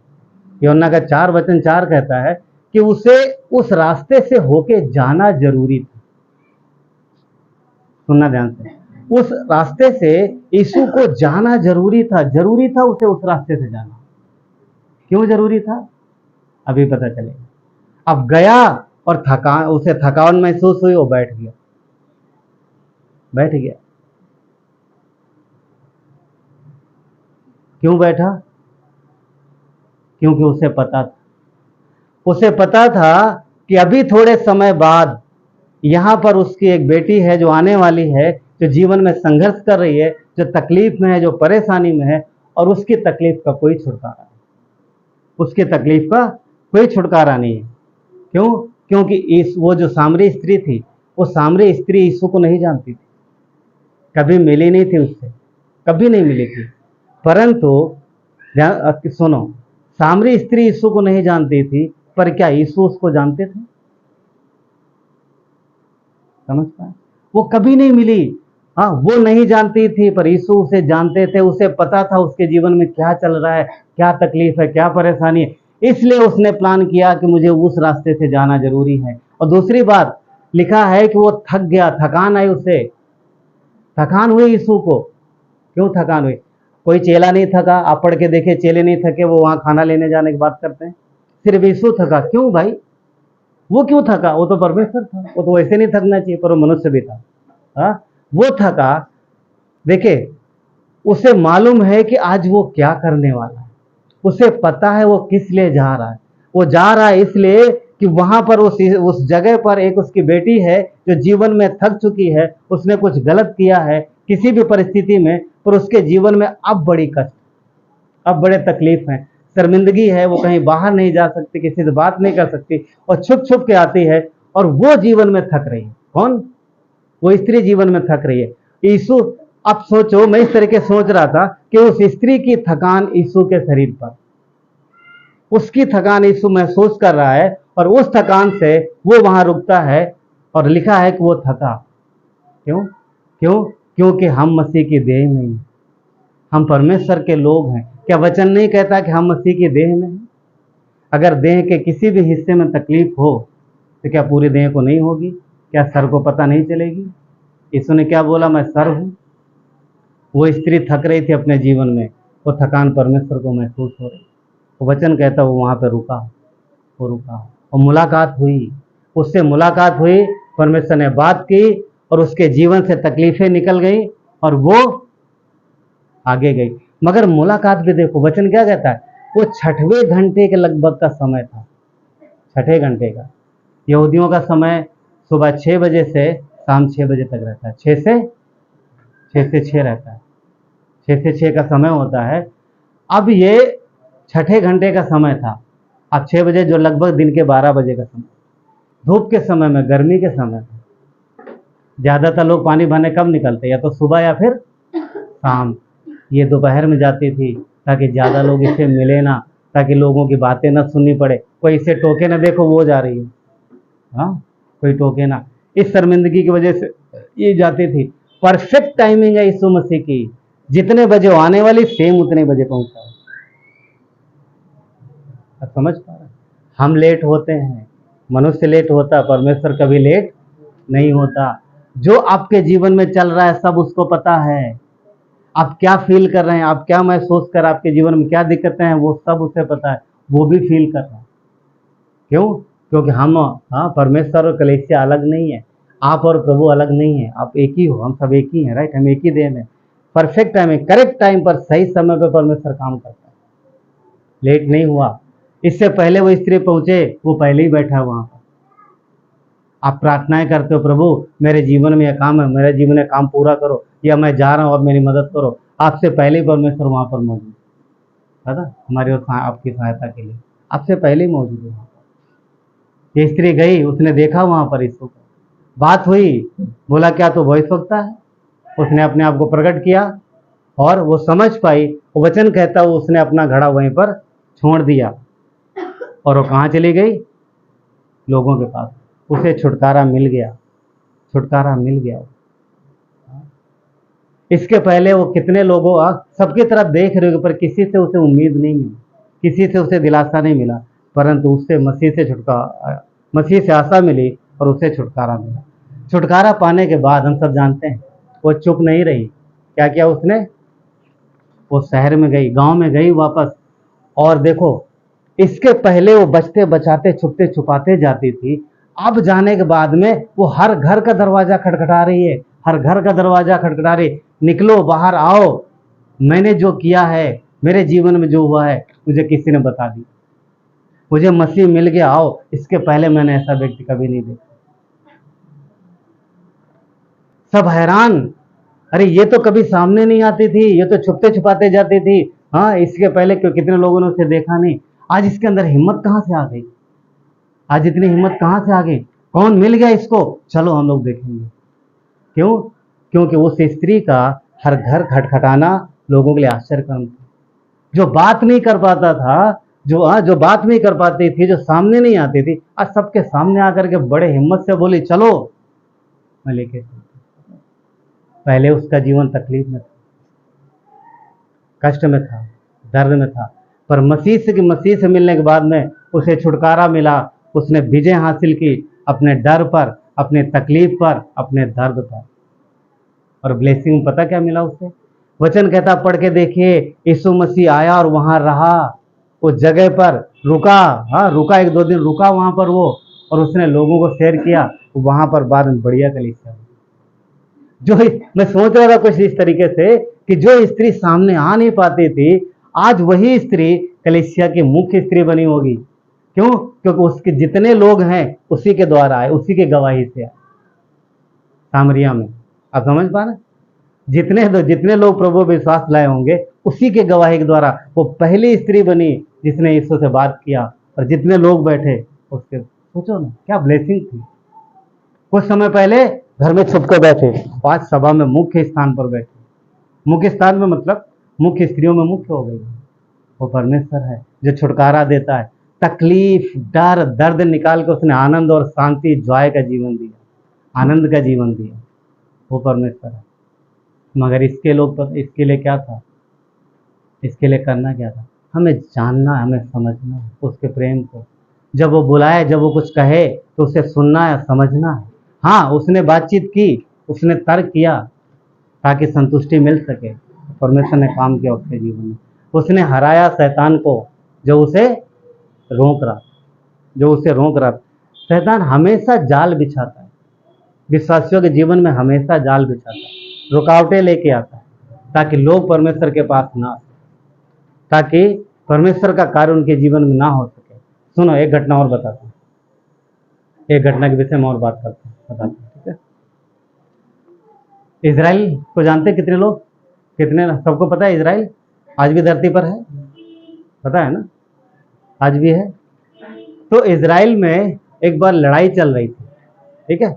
Speaker 2: यूहन्ना का 4 वचन 4 कहता है कि उसे उस रास्ते से होके जाना जरूरी था। सुनना ध्यान से, उस रास्ते से यीशु को जाना जरूरी था उसे उस रास्ते से जाना। क्यों जरूरी था? अभी पता चलेगा। अब गया और उसे थकान महसूस हुई, वो बैठ गया। क्यों बैठा? क्योंकि उसे पता था कि अभी थोड़े समय बाद यहाँ पर उसकी एक बेटी है जो आने वाली है, जो जीवन में संघर्ष कर रही है, जो तकलीफ में है, जो परेशानी में है, और उसकी तकलीफ का कोई छुटकारा नहीं, उसकी तकलीफ का कोई छुटकारा नहीं है। क्यों? क्योंकि वो जो सामरी स्त्री थी, वो सामरी स्त्री यीशु को नहीं जानती थी, कभी मिली नहीं थी उससे, कभी नहीं मिली थी। परंतु सुनो, सामरी स्त्री यीशु को नहीं जानती थी, पर क्या यीशु उसको जानते थे? समझ पाए? वो कभी नहीं मिली, हाँ, वो नहीं जानती थी, पर यीशु उसे जानते थे। उसे पता था उसके जीवन में क्या चल रहा है, क्या तकलीफ है, क्या परेशानी है, इसलिए उसने प्लान किया कि मुझे उस रास्ते से जाना जरूरी है। और दूसरी बात लिखा है कि वो थक गया, थकान आई उसे, थकान हुई यीशु को। क्यों थकान हुई? कोई चेला नहीं थका, आप पढ़ के देखे, चेले नहीं थके, वो वहां खाना लेने जाने की बात करते हैं, सिर्फ यीशु थका। क्यों भाई? वो क्यों थका? वो तो परमेश्वर था, वो तो वैसे नहीं थकना चाहिए, पर वो मनुष्य भी था। हाँ, वो थका। देखे, उसे मालूम है कि आज वो क्या करने वाला है, उसे पता है वो किस लिए जा रहा है। वो जा रहा है इसलिए कि वहां पर उस जगह पर एक उसकी बेटी है जो जीवन में थक चुकी है, उसने कुछ गलत किया है किसी भी परिस्थिति में, पर उसके जीवन में अब बड़ी कष्ट, अब बड़े तकलीफ हैं, शर्मिंदगी है, वो कहीं बाहर नहीं जा सकती, किसी से बात नहीं कर सकती, और छुप छुप के आती है, और वो जीवन में थक रही है। कौन? वो स्त्री जीवन में थक रही है। यीशु, अब सोचो, मैं इस तरीके सोच रहा था कि उस स्त्री की थकान यीशु के शरीर पर, उसकी थकान यीशु महसूस कर रहा है, और उस थकान से वो वहां रुकता है, और लिखा है कि वो थका। क्यों? क्योंकि हम मसीह की देह में हैं, हम परमेश्वर के लोग हैं। क्या वचन नहीं कहता कि हम मसीह की देह में हैं? अगर देह के किसी भी हिस्से में तकलीफ हो तो क्या पूरी देह को नहीं होगी? क्या सर को पता नहीं चलेगी? यीशु ने क्या बोला? मैं सर हूँ। वो स्त्री थक रही थी अपने जीवन में, वो थकान परमेश्वर को महसूस हो रही। वो वचन कहता वो वहाँ पे रुका, वो रुका और मुलाकात हुई, उससे मुलाकात हुई, परमेश्वर ने बात की और उसके जीवन से तकलीफें निकल गई और वो आगे गई। मगर मुलाकात भी देखो, वचन क्या कहता है? वो 6वें घंटे के लगभग का समय था, 6ठे घंटे का। यहूदियों का समय सुबह 6 बजे से शाम 6 बजे तक रहता है, 6 से 6 रहता है, 6 से 6 का समय होता है। अब ये 6ठे घंटे का समय था। अब 6 बजे जो लगभग दिन के 12 बजे का समय, धूप के समय में, गर्मी के समय में। ज़्यादातर लोग पानी भरने कब निकलते? या तो सुबह या फिर शाम। ये दोपहर में जाती थी ताकि ज़्यादा लोग इससे मिले ना, ताकि लोगों की बातें ना सुननी पड़े, कोई इसे टोके ना, देखो वो जा रही है, हाँ, कोई टोके ना। इस शर्मिंदगी की वजह से ये जाती थी। परफेक्ट टाइमिंग है यीशु मसीह की, जितने बजे वो आने वाली सेम उतने बजे पहुंचा। आप समझ पा रहे? हम लेट होते हैं, मनुष्य लेट होता, परमेश्वर कभी लेट नहीं होता। जो आपके जीवन में चल रहा है सब उसको पता है। आप क्या फील कर रहे हैं, आप क्या महसूस कर, आपके जीवन में क्या दिक्कतें हैं, वो सब उसे पता है, वो भी फील कर रहा है। क्यों? क्योंकि हम, हाँ, परमेश्वर और कलीसिया अलग नहीं है, आप और प्रभु अलग नहीं है, आप एक ही हो, हम सब एक ही हैं, राइट? हम एक ही देह में। परफेक्ट टाइम में, करेक्ट टाइम पर, सही समय पर परमेश्वर काम करता है, लेट नहीं हुआ। इससे पहले वो स्त्री पहुंचे, वो पहले ही बैठा वहां पर। आप प्रार्थनाएं करते हो, प्रभु मेरे जीवन में यह काम है, मेरे जीवन में काम पूरा करो, या मैं जा रहा हूँ अब मेरी मदद करो, आपसे पहले ही परमेश्वर वहां पर मौजूद है ना, हमारी और आपकी सहायता के लिए आपसे पहले ही मौजूद है। ये स्त्री गई, उसने देखा वहां पर यीशु को, बात हुई, बोला क्या तो वही सकता है? उसने अपने आप को प्रकट किया और वो समझ पाई। वो वचन कहता है उसने अपना घड़ा वहीं पर छोड़ दिया और वो कहाँ चली गई? लोगों के पास। उसे छुटकारा मिल गया, छुटकारा मिल गया। इसके पहले वो कितने लोगों, सबकी तरफ देख रहे हो, पर किसी से उसे उम्मीद नहीं मिली, किसी से उसे दिलासा नहीं मिला, परंतु उससे मसीह से छुटकारा, मसीह से आशा मिली और उसे छुटकारा मिला। छुटकारा पाने के बाद हम सब जानते हैं वो चुप नहीं रही। क्या किया उसने? वो शहर में गई, गांव में गई वापस। और देखो, इसके पहले वो बचते बचाते, छुपते छुपाते जाती थी। अब जाने के बाद में वो हर घर का दरवाजा खटखटा रही है, हर घर का दरवाजा खटखटा रही, निकलो बाहर आओ, मैंने जो किया है, मेरे जीवन में जो हुआ है, मुझे किसी ने बता दी, मुझे मसीह मिल गया, आओ। इसके पहले मैंने ऐसा व्यक्ति कभी नहीं देखा। सब हैरान, अरे ये तो कभी सामने नहीं आती थी, ये तो छुपते छुपाते जाती थी, हाँ, इसके पहले क्यों कितने लोगों ने उसे देखा नहीं, आज इसके अंदर हिम्मत कहाँ से आ गई? आज इतनी हिम्मत कहाँ से आ गई? कौन मिल गया इसको? चलो हम लोग देखेंगे। क्यों? क्योंकि उस स्त्री का हर घर खटखटाना लोगों के लिए आश्चर्यक्रम था। जो बात नहीं कर पाता था, जो बात नहीं कर पाती थी, जो सामने नहीं आती थी, आज सबके सामने आकर के बड़े हिम्मत से बोली, चलो मैं लेके। पहले उसका जीवन तकलीफ में था, कष्ट में था, दर्द में था, पर मसीह से मिलने के बाद में उसे छुटकारा मिला। उसने विजय हासिल की अपने डर पर, अपने तकलीफ पर, अपने दर्द पर। और ब्लेसिंग पता क्या मिला उसे? वचन कहता, पढ़ के देखिए, यीशु मसीह आया और वहां रहा, उस जगह पर रुका, हाँ रुका, 1-2 दिन रुका वहां पर वो, और उसने लोगों को शेयर किया। वहां पर बाद में बढ़िया कलीसिया। जो मैं सोच रहा था कुछ इस तरीके से कि जो स्त्री सामने आ नहीं पाती थी, आज वही स्त्री कलीसिया की मुख्य स्त्री बनी होगी। क्यों? क्योंकि उसके जितने लोग हैं उसी के द्वारा आए, उसी के गवाही से आए। सामरिया में, आप समझ पा रहे? जितने लोग प्रभु विश्वास लाए होंगे उसी के गवाही के द्वारा वो पहली स्त्री बनी जिसने यीशु से बात किया। और जितने लोग बैठे उसके, सोचो ना क्या ब्लेसिंग थी। कुछ समय पहले घर में छुप कर बैठे, आज सभा में मुख्य स्थान पर बैठे। मुख्य स्थान में मतलब मुख्य स्त्रियों में मुख्य हो गई। वो परमेश्वर है जो छुटकारा देता है। तकलीफ, डर, दर्द निकाल के उसने आनंद और शांति, जॉय का जीवन दिया, आनंद का जीवन दिया। वो परमेश्वर है। मगर इसके लिए क्या था? इसके लिए करना क्या था? हमें जानना है, हमें समझना है उसके प्रेम को। जब वो बुलाए, जब वो कुछ कहे तो उसे सुनना है, समझना है। हाँ, उसने बातचीत की, उसने तर्क किया ताकि संतुष्टि मिल सके। परमेश्वर ने काम किया उसके जीवन में। उसने हराया शैतान को जो उसे रोक रहा, जो उसे रोक रहा। शैतान हमेशा जाल बिछाता है, विश्वासियों के जीवन में हमेशा जाल बिछाता है, रुकावटें लेके आता है ताकि लोग परमेश्वर के पास ना आ सके, ताकि परमेश्वर का कार्य उनके जीवन में ना हो सके। सुनो, एक घटना और बताता हूँ, एक घटना के विषय में और बात करते हैं, बताते हैं, ठीक है। इजराइल को जानते कितने लोग, कितने, सबको पता है इजराइल आज भी धरती पर है, पता है ना, आज भी है। तो इजराइल में एक बार लड़ाई चल रही थी, ठीक है,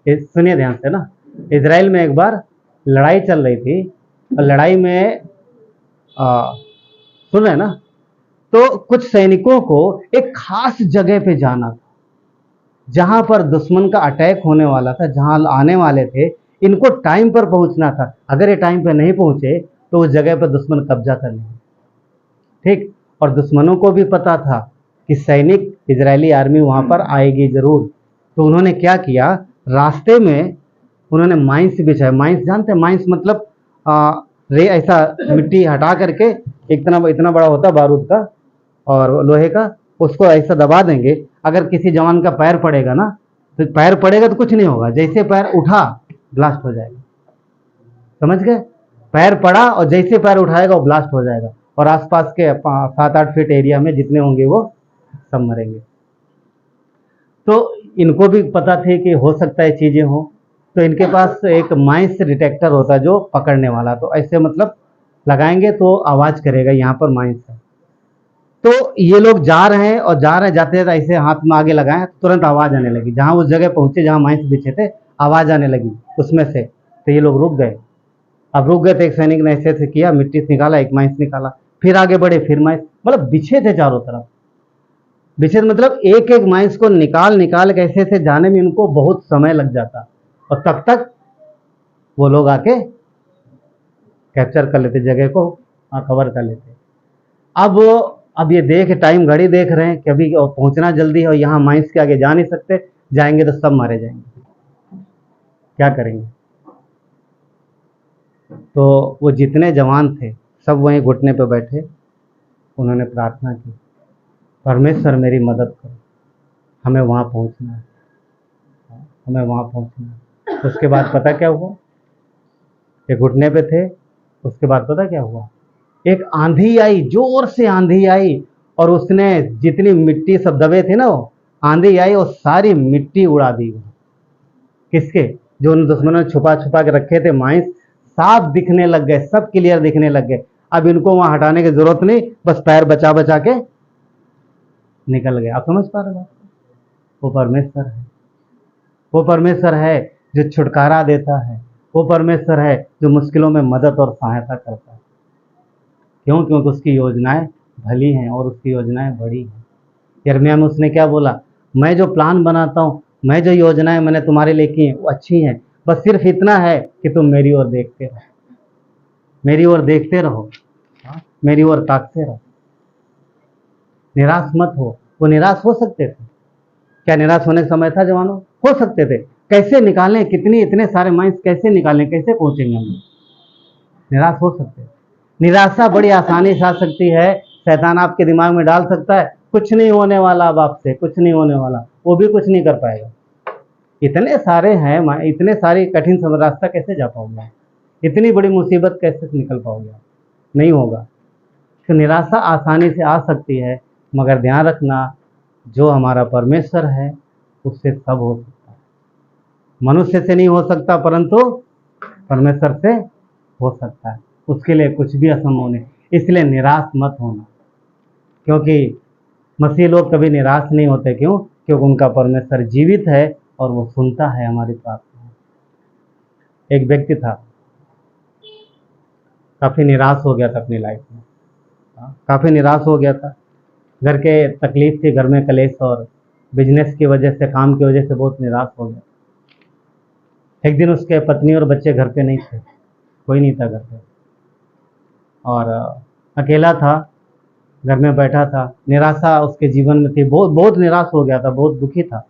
Speaker 2: सुनिए ध्यान से ना। इजराइल में एक बार लड़ाई चल रही थी और लड़ाई में सुन रहे ना, तो कुछ सैनिकों को एक खास जगह पे जाना था जहां पर दुश्मन का अटैक होने वाला था, जहां आने वाले थे। इनको टाइम पर पहुंचना था, अगर ये टाइम पर नहीं पहुंचे तो उस जगह पर दुश्मन कब्जा कर लेंगे, ठीक। और दुश्मनों को भी पता था कि सैनिक, इजरायली आर्मी वहां पर आएगी जरूर। तो उन्होंने क्या किया, रास्ते में उन्होंने माइंस बिछाया। माइंस जानते हैं, माइंस मतलब ऐसा मिट्टी हटा करके, इतना इतना बड़ा होता बारूद का और लोहे का, उसको ऐसा दबा देंगे। अगर किसी जवान का पैर पड़ेगा ना, तो पैर पड़ेगा तो कुछ नहीं होगा, जैसे पैर उठा ब्लास्ट हो जाएगा, समझ गए। पैर पड़ा और जैसे पैर उठाएगा वो ब्लास्ट हो जाएगा, और आसपास के 7-8 फीट एरिया में जितने होंगे वो सब मरेंगे। तो इनको भी पता थे कि हो सकता है चीजें हो, तो इनके पास एक माइंस डिटेक्टर होता है जो पकड़ने वाला, तो ऐसे मतलब लगाएंगे तो आवाज करेगा, यहाँ पर माइंस है। तो ये लोग जा रहे हैं और जा रहे, जाते जाते ऐसे हाथ में आगे लगाए, तुरंत आवाज आने लगी। जहां उस जगह पहुंचे जहां माइंस बिछे थे, आवाज आने लगी उसमें से, तो ये लोग रुक गए। अब रुक गए तो एक सैनिक ने ऐसे किया, मिट्टी से निकाला, एक माइंस निकाला, फिर आगे बढ़े, फिर माइंस, मतलब बिछे थे चारों तरफ। बिछे मतलब एक एक माइंस को निकाल निकाल के ऐसे से जाने में इनको बहुत समय लग जाता, और तब तक वो लोग आके कैप्चर कर लेते जगह को, कवर कर लेते। अब ये देख, टाइम घड़ी देख रहे हैं कि अभी पहुंचना जल्दी है और यहाँ माइंस के आगे जा नहीं सकते, जाएंगे तो सब मारे जाएंगे, क्या करेंगे। तो वो जितने जवान थे सब वहीं घुटने पे बैठे, उन्होंने प्रार्थना की, परमेश्वर मेरी मदद करो, हमें वहाँ पहुँचना है, हमें वहाँ पहुँचना है। उसके बाद पता क्या हुआ, ये घुटने पे थे, उसके बाद पता क्या हुआ, एक आंधी आई, जोर से आंधी आई, और उसने जितनी मिट्टी सब दबे थे ना, वो आंधी आई और सारी मिट्टी उड़ा दी। किसके, जो उन दुश्मनों ने छुपा छुपा के रखे थे माइंस, साफ दिखने लग गए, सब क्लियर दिखने लग गए। अब इनको वहां हटाने की जरूरत नहीं, बस पैर बचा बचा के निकल गए। आप समझ पा रहे हो, वो परमेश्वर है, वो परमेश्वर है जो छुटकारा देता है, वो परमेश्वर है जो मुश्किलों में मदद और सहायता करता है। क्यों? क्योंकि उसकी योजनाएं भली हैं और उसकी योजनाएं बड़ी हैं। यिर्मयाह में उसने क्या बोला, मैं जो प्लान बनाता हूँ, मैं जो योजनाएं मैंने तुम्हारे लिए की हैं वो अच्छी हैं, बस सिर्फ इतना है कि तुम मेरी ओर देखते रहो, मेरी ओर देखते रहो, मेरी ओर ताकते रहो, निराश मत हो। वो निराश हो सकते थे, क्या निराश होने का समय था जवानों? हो सकते थे। कैसे निकालें, कितनी इतने सारे माइंस कैसे निकालें, कैसे पहुंचेंगे हम लोग, निराश हो सकते हैं। निराशा बड़ी आसानी से आ सकती है, शैतान आपके दिमाग में डाल सकता है कुछ नहीं होने वाला, अब आपसे कुछ नहीं होने वाला, वो भी कुछ नहीं कर पाएगा। इतने सारे हैं, इतने सारी कठिन रास्ता कैसे जा पाओगे, इतनी बड़ी मुसीबत कैसे निकल पाओगे, नहीं होगा। तो निराशा आसानी से आ सकती है, मगर ध्यान रखना जो हमारा परमेश्वर है उससे सब हो सकता है। मनुष्य से नहीं हो सकता परंतु परमेश्वर से हो सकता है, उसके लिए कुछ भी असंभव नहीं। इसलिए निराश मत होना, क्योंकि मसीह लोग कभी निराश नहीं होते। क्यों? क्योंकि उनका परमेश्वर जीवित है और वो सुनता है हमारी प्रार्थना। एक व्यक्ति था, काफ़ी निराश हो गया था अपनी लाइफ में, काफ़ी निराश हो गया था। घर के तकलीफ थी, घर में कलेश, और बिजनेस की वजह से, काम की वजह से बहुत निराश हो गया। एक दिन उसके पत्नी और बच्चे घर पे नहीं थे, कोई नहीं था घर पे, और अकेला था। घर में बैठा था, निराशा उसके जीवन में थी, बहुत बहुत निराश हो गया था, बहुत दुखी था।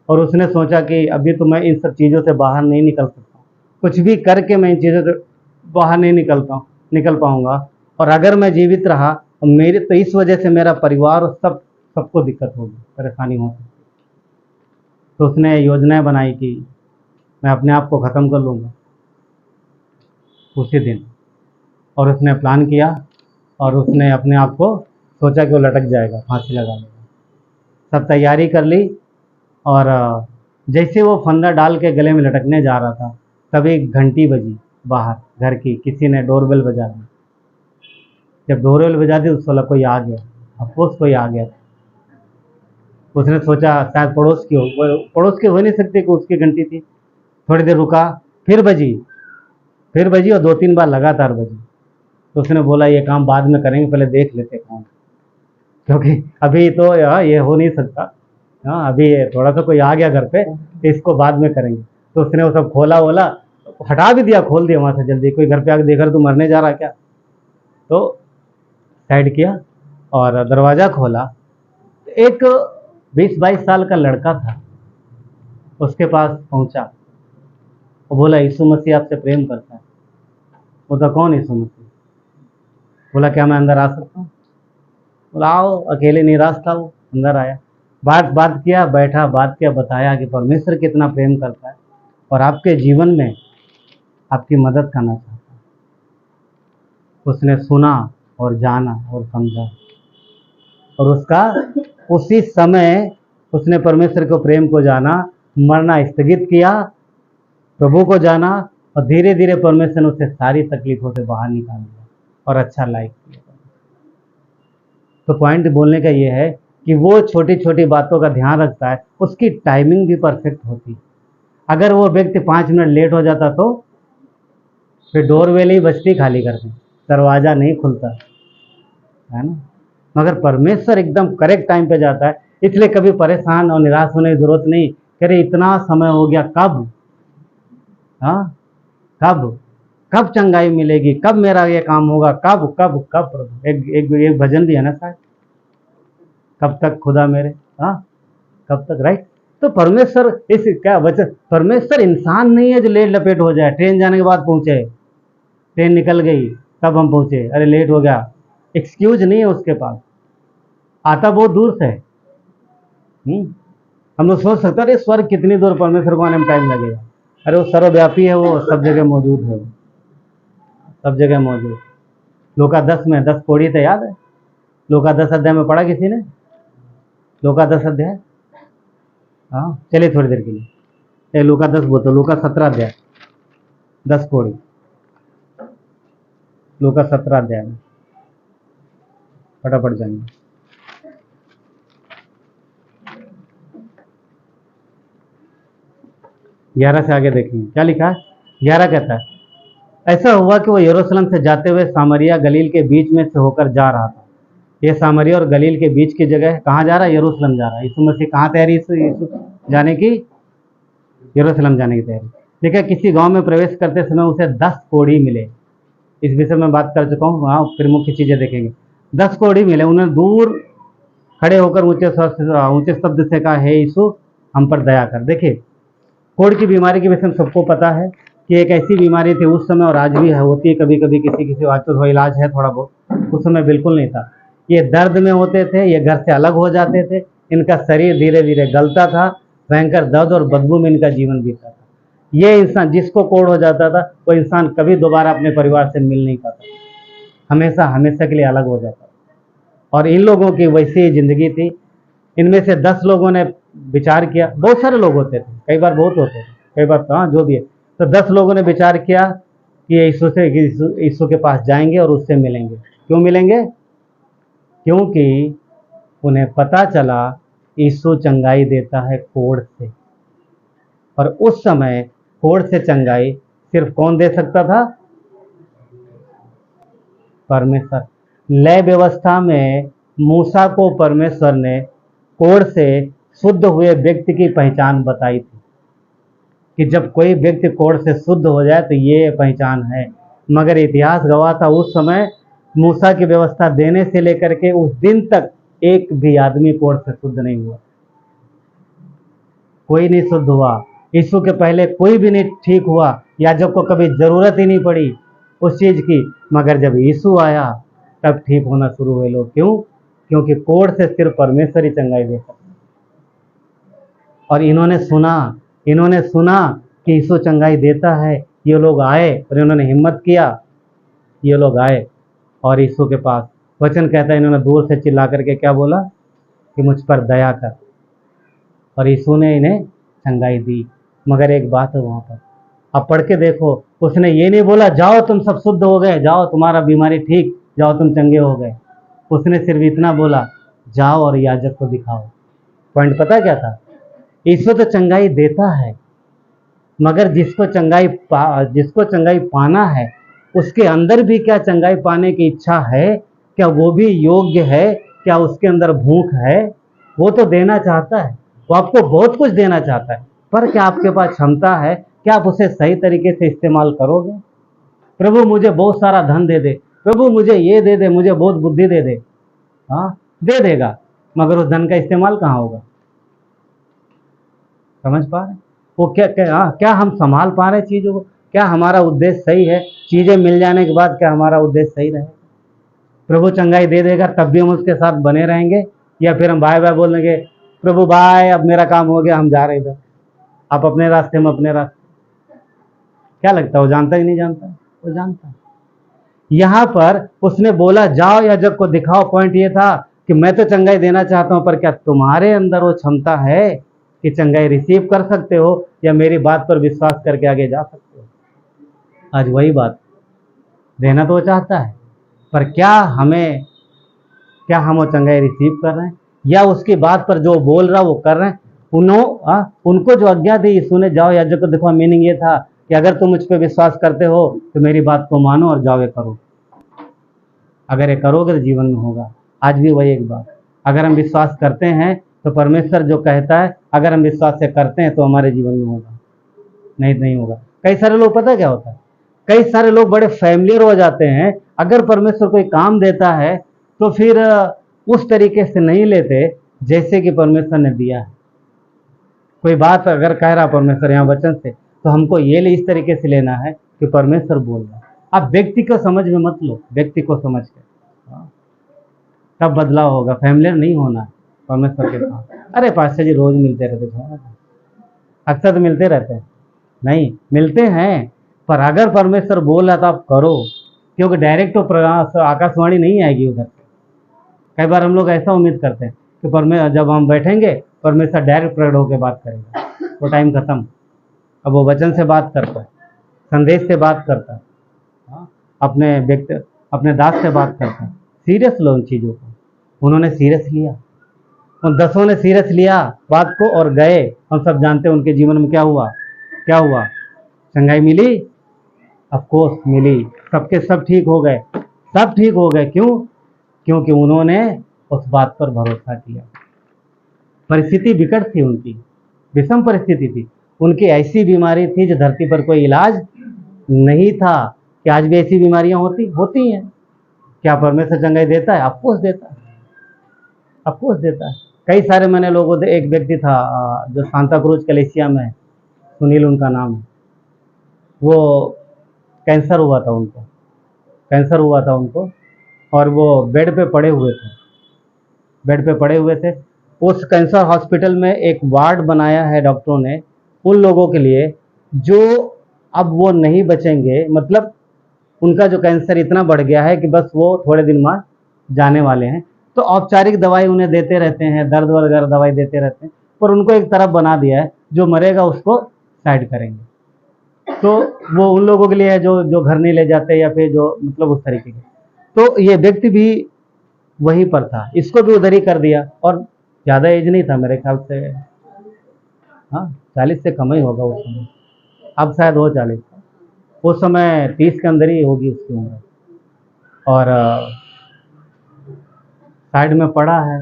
Speaker 2: और उसने सोचा कि अभी तो मैं इन सब चीज़ों से बाहर नहीं निकल सकता, कुछ भी करके मैं इन चीज़ों से बाहर नहीं निकल पाऊंगा। और अगर मैं जीवित रहा तो मेरे तो इस वजह से मेरा परिवार और सबको दिक्कत होगी, परेशानी हो सकती। तो उसने योजनाएं बनाई कि मैं अपने आप को ख़त्म कर लूँगा उसी दिन। और उसने प्लान किया और उसने अपने आप को सोचा कि वो लटक जाएगा, फांसी लगा लेगा। सब तैयारी कर ली और जैसे वो फंदा डाल के गले में लटकने जा रहा था, तभी घंटी बजी बाहर घर की, किसी ने डोरबेल बजा दी। जब डोरबेल बजा दी उस वाला कोई आ गया, अफकोर्स कोई आ गया। उसने सोचा शायद पड़ोस की हो, वो पड़ोस की हो नहीं सकती कि उसकी घंटी थी। थोड़ी देर रुका, फिर बजी और 2-3 बार लगातार बजी। तो उसने बोला ये काम बाद में करेंगे, पहले देख लेते कौन, क्योंकि अभी तो ये हो नहीं सकता। हाँ, अभी थोड़ा सा कोई आ गया घर पे तो इसको बाद में करेंगे। तो उसने वो सब खोला वोला, हटा भी दिया, खोल दिया वहाँ से जल्दी। कोई घर पे आके देखा तू मरने जा रहा क्या, तो साइड किया और दरवाज़ा खोला। एक 20-22 साल का लड़का था, उसके पास पहुंचा। वो बोला यीशु मसीह आपसे प्रेम करता है। बोला कौन यीशु मसीह? बोला क्या मैं अंदर आ सकता हूँ? बोला आओ। अकेले निराश था वो, अंदर आया, बात किया, बैठा, बात किया, बताया कि परमेश्वर कितना प्रेम करता है और आपके जीवन में आपकी मदद करना चाहता है। उसने सुना और जाना और समझा, और उसका उसी समय उसने परमेश्वर को प्रेम को जाना, मरना स्थगित किया, प्रभु को जाना, और धीरे धीरे परमेश्वर ने उसे सारी तकलीफों से बाहर निकाल दिया और अच्छा लाइफ किया। तो पॉइंट बोलने का ये है कि वो छोटी छोटी बातों का ध्यान रखता है, उसकी टाइमिंग भी परफेक्ट होती। अगर वो व्यक्ति 5 मिनट लेट हो जाता तो फिर डोरवेल ही बजती खाली करके, दरवाज़ा नहीं खुलता, है ना। मगर परमेश्वर एकदम करेक्ट टाइम पे जाता है, इसलिए कभी परेशान और निराश होने की जरूरत नहीं। अरे इतना समय हो गया, कब, हाँ कब चंगाई मिलेगी, कब मेरा ये काम होगा, कब कब कब प्रभु। एक भजन भी है ना शायद, कब तक खुदा मेरे, हाँ कब तक, राइट। तो परमेश्वर इस क्या वचन, परमेश्वर इंसान नहीं है जो लेट लपेट हो जाए। ट्रेन जाने के बाद पहुंचे, ट्रेन निकल गई तब हम पहुंचे, अरे लेट हो गया, एक्सक्यूज नहीं है उसके पास, आता बहुत दूर से। हम लोग सोच सकते हैं अरे स्वर्ग कितनी दूर, परमेश्वर को आने में टाइम लगेगा। अरे वो सर्वव्यापी है, वो सब जगह मौजूद है, सब जगह मौजूद। लूका 10 में 10 कोड़ी तो याद है, लूका 10 अध्याय में पढ़ा किसी ने? लूका 10 अध्याय, हाँ चलिए थोड़ी देर के लिए लूका 10 बोलते, लूका 17 अध्याय 10 कोड़ी, लूका 17 अध्याय में फटाफट जाएंगे। ग्यारह से आगे देखेंगे क्या लिखा है। 11 कहता है, ऐसा हुआ कि वो यरूशलेम से जाते हुए सामरिया गलील के बीच में से होकर जा रहा था। ये सामरिया और गलील के बीच की जगह कहाँ जा रहा है? यरूशलेम जा रहा है। यीशु मसीह कहाँ तैयारी यीशु जाने की? यरूशलेम जाने की तैयारी। देखिए किसी गांव में प्रवेश करते समय उसे 10 कोढ़ी मिले। इस विषय में बात कर चुका हूँ, वहाँ फिर मुख्य चीज़ें देखेंगे। 10 कोढ़ी मिले, उन्हें दूर खड़े होकर ऊंचे शब्द से कहा, हे यीशु हम पर दया कर। देखिए कोढ़ की बीमारी के विषय में सबको पता है कि एक ऐसी बीमारी थी उस समय, और आज भी होती है कभी कभी, किसी वाक्य तो इलाज है थोड़ा बहुत, उस समय बिल्कुल नहीं था। ये दर्द में होते थे, ये घर से अलग हो जाते थे, इनका शरीर धीरे धीरे गलता था, भयंकर दर्द और बदबू में इनका जीवन बीतता था। ये इंसान जिसको कोढ़ हो जाता था वो इंसान कभी दोबारा अपने परिवार से मिल नहीं पाता, हमेशा हमेशा के लिए अलग हो जाता। और इन लोगों की वैसी ही जिंदगी थी। इनमें से 10 लोगों ने विचार किया, बहुत सारे लोग होते थे, कई बार बहुत होते थे, कई बार तो हाँ जो भी है, तो 10 लोगों ने विचार किया कि यीशु के पास जाएंगे और उससे मिलेंगे। क्यों मिलेंगे? क्योंकि उन्हें पता चला यीशु चंगाई देता है कोढ़ से, और उस समय कोढ़ से चंगाई सिर्फ कौन दे सकता था? परमेश्वर। लय व्यवस्था में मूसा को परमेश्वर ने कोढ़ से शुद्ध हुए व्यक्ति की पहचान बताई थी कि जब कोई व्यक्ति कोढ़ से शुद्ध हो जाए तो ये पहचान है। मगर इतिहास गवाह था उस समय मूसा की व्यवस्था देने से लेकर के उस दिन तक एक भी आदमी कोढ़ से शुद्ध नहीं हुआ, कोई नहीं शुद्ध हुआ। यीशु के पहले कोई भी नहीं ठीक हुआ, याजक को कभी जरूरत ही नहीं पड़ी उस चीज की। मगर जब यीशु आया तब ठीक होना शुरू हुए लोग। क्यों? क्योंकि कोढ़ से सिर्फ परमेश्वर ही चंगाई दे सकता। और इन्होंने सुना कि यीशु चंगाई देता है। ये लोग आए और इन्होंने हिम्मत किया, ये लोग आए और यीशु के पास। वचन कहता है इन्होंने दूर से चिल्ला करके क्या बोला कि मुझ पर दया कर, और यीशु ने इन्हें चंगाई दी। मगर एक बात है वहाँ पर, अब पढ़ के देखो, उसने ये नहीं बोला जाओ तुम सब शुद्ध हो गए, जाओ तुम्हारा बीमारी ठीक, जाओ तुम चंगे हो गए। उसने सिर्फ इतना बोला, जाओ और याजक को दिखाओ। पॉइंट पता क्या था? यीशु तो चंगाई देता है, मगर जिसको चंगाई पाना है उसके अंदर भी क्या चंगाई पाने की इच्छा है? क्या वो भी योग्य है? क्या उसके अंदर भूख है? वो तो देना चाहता है, वो आपको बहुत कुछ देना चाहता है, पर क्या आपके पास क्षमता है? क्या आप उसे सही तरीके से इस्तेमाल करोगे? प्रभु मुझे बहुत सारा धन दे दे, प्रभु मुझे ये दे दे, मुझे बहुत बुद्धि दे दे। हाँ, दे देगा, मगर उस धन का इस्तेमाल कहाँ होगा? समझ पा रहे? वो क्या हम संभाल पा रहे चीजों को? क्या हमारा उद्देश्य सही है? चीजें मिल जाने के बाद क्या हमारा उद्देश्य सही रहेगा? प्रभु चंगाई दे देगा तब भी हम उसके साथ बने रहेंगे, या फिर हम बाय बाय बोलेंगे, प्रभु बाय, अब मेरा काम हो गया, हम जा रहे इधर, आप अपने रास्ते में अपने रास्ते। क्या लगता है वो जानता ही नहीं जानता? वो जानता। यहाँ पर उसने बोला जाओ याजक को दिखाओ। पॉइंट ये था कि मैं तो चंगाई देना चाहता हूँ, पर क्या तुम्हारे अंदर वो क्षमता है कि चंगाई रिसीव कर सकते हो, या मेरी बात पर विश्वास करके आगे जा सकते हो? आज वही बात, देना तो वो चाहता है, पर क्या हम वो चंगाई रिसीव कर रहे हैं, या उसकी बात पर जो बोल रहा वो कर रहे हैं? उनको जो आज्ञा दी यीशु ने, जाओ याजक को दिखाओ, मीनिंग ये था कि अगर तुम मुझ पर विश्वास करते हो तो मेरी बात को मानो और जाओ ये करो। अगर ये करोगे तो जीवन में होगा। आज भी वही एक बात, अगर हम विश्वास करते हैं तो परमेश्वर जो कहता है, अगर हम विश्वास से करते हैं तो हमारे जीवन में होगा, नहीं होगा। कई सारे लोग, पता क्या होता है, कई सारे लोग बड़े फैमिलियर हो जाते हैं, अगर परमेश्वर कोई काम देता है तो फिर उस तरीके से नहीं लेते जैसे कि परमेश्वर ने दिया है। कोई बात अगर कह रहा परमेश्वर यहाँ वचन से, तो हमको ये इस तरीके से लेना है कि परमेश्वर बोल रहा है। आप व्यक्ति को समझ में मत लो, व्यक्ति को समझ के तब बदलाव होगा। फैमिलियर नहीं होना है परमेश्वर के साथ। अरे पास्टर जी रोज मिलते रहते हैं, अक्सर तो मिलते रहते हैं, नहीं मिलते हैं, पर अगर परमेश्वर बोल रहा तो आप करो, क्योंकि डायरेक्ट तो आकाशवाणी नहीं आएगी उधर। कई बार हम लोग ऐसा उम्मीद करते हैं कि जब हम बैठेंगे परमेश्वर डायरेक्ट प्रकट होकर बात करेगा, वो टाइम खत्म। अब वो वचन से बात करता है, संदेश से बात करता है, अपने दास से बात करता है। सीरियस लो उन चीज़ों को। उन्होंने सीरियस लिया, उन 10 ने सीरियस लिया बात को और गए। हम सब जानते हैं उनके जीवन में क्या हुआ। चंगाई मिली, ऑफकोर्स मिली, सबके सब ठीक हो गए। क्यों? क्योंकि उन्होंने उस बात पर भरोसा किया। परिस्थिति विकट थी, उनकी विषम परिस्थिति थी, उनकी ऐसी बीमारी थी जो धरती पर कोई इलाज नहीं था। कि आज भी ऐसी बीमारियां होती हैं। क्या परमेश्वर चंगाई देता है? ऑफकोर्स देता है। कई सारे मैंने लोगों से, एक व्यक्ति था जो सांता क्रूज कलेसिया में, सुनील उनका नाम है, वो कैंसर हुआ था उनको, और वो बेड पे पड़े हुए थे। उस कैंसर हॉस्पिटल में एक वार्ड बनाया है डॉक्टरों ने उन लोगों के लिए जो अब वो नहीं बचेंगे। मतलब उनका जो कैंसर इतना बढ़ गया है कि बस वो थोड़े दिन बाद जाने वाले हैं। तो औपचारिक दवाई उन्हें देते रहते हैं, दर्द वगैरह दवाई देते रहते हैं, पर उनको एक तरफ बना दिया है, जो मरेगा उसको साइड करेंगे। तो वो उन लोगों के लिए है जो घर नहीं ले जाते, या फिर जो मतलब उस तरीके के। तो ये व्यक्ति भी वहीं पर था, इसको भी उधर ही कर दिया। और ज़्यादा एज नहीं था, मेरे ख्याल से 40 से कम ही होगा उस समय, अब शायद हो 40, उस समय 30 के अंदर ही होगी उसकी उम्र। और साइड में पड़ा है,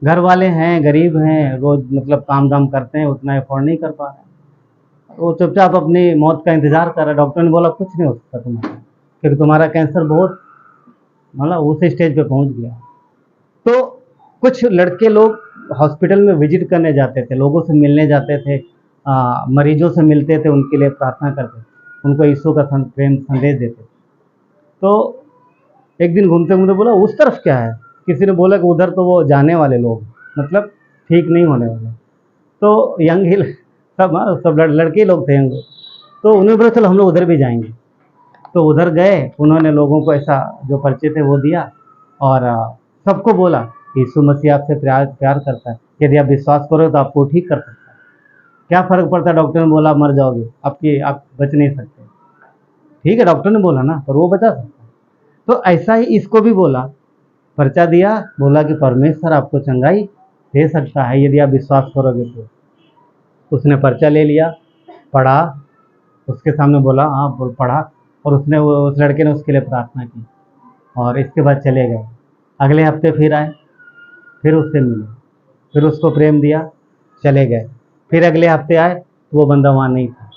Speaker 2: घर वाले हैं, गरीब हैं, रोज मतलब काम धाम करते हैं, उतना एफोर्ड नहीं कर पा रहे। वो चुपचाप अपनी मौत का इंतजार कर रहा है। डॉक्टर ने बोला कुछ नहीं हो सकता तुम्हारा, क्योंकि तुम्हारा कैंसर बहुत मतलब उस स्टेज पे पहुंच गया। तो कुछ लड़के लोग हॉस्पिटल में विजिट करने जाते थे, लोगों से मिलने जाते थे, मरीजों से मिलते थे, उनके लिए प्रार्थना करते थे, उनको यीशु का प्रेम संदेश देते थे। तो एक दिन घूमते घूमते बोला उस तरफ क्या है, किसी ने बोला कि उधर तो वो जाने वाले लोग, मतलब ठीक नहीं होने वाले। तो यंग ही सब, हाँ, सब लड़के लोग थे यंग। तो उन्हें बोला चलो हम लोग उधर भी जाएंगे। तो उधर गए, उन्होंने लोगों को ऐसा जो परिचय थे वो दिया और सबको बोला यीशु मसीह आपसे प्यार प्यार करता है, यदि आप विश्वास करो तो आपको ठीक कर सकता है। क्या फर्क पड़ता है, डॉक्टर ने बोला मर जाओगे, आप बच नहीं सकते। ठीक है, डॉक्टर ने बोला ना, पर वो बचा सकता है। तो ऐसा ही इसको भी बोला, पर्चा दिया, बोला कि परमेश्वर आपको चंगाई दे सकता है यदि आप विश्वास करोगे तो। उसने पर्चा ले लिया, पढ़ा, उसके सामने बोला हाँ पढ़ा, और उसने उस लड़के ने उसके लिए प्रार्थना की और इसके बाद चले गए। अगले हफ्ते फिर आए, फिर उससे मिले, फिर उसको प्रेम दिया, चले गए। फिर अगले हफ्ते आए तो वो बंदा वहाँ नहीं था,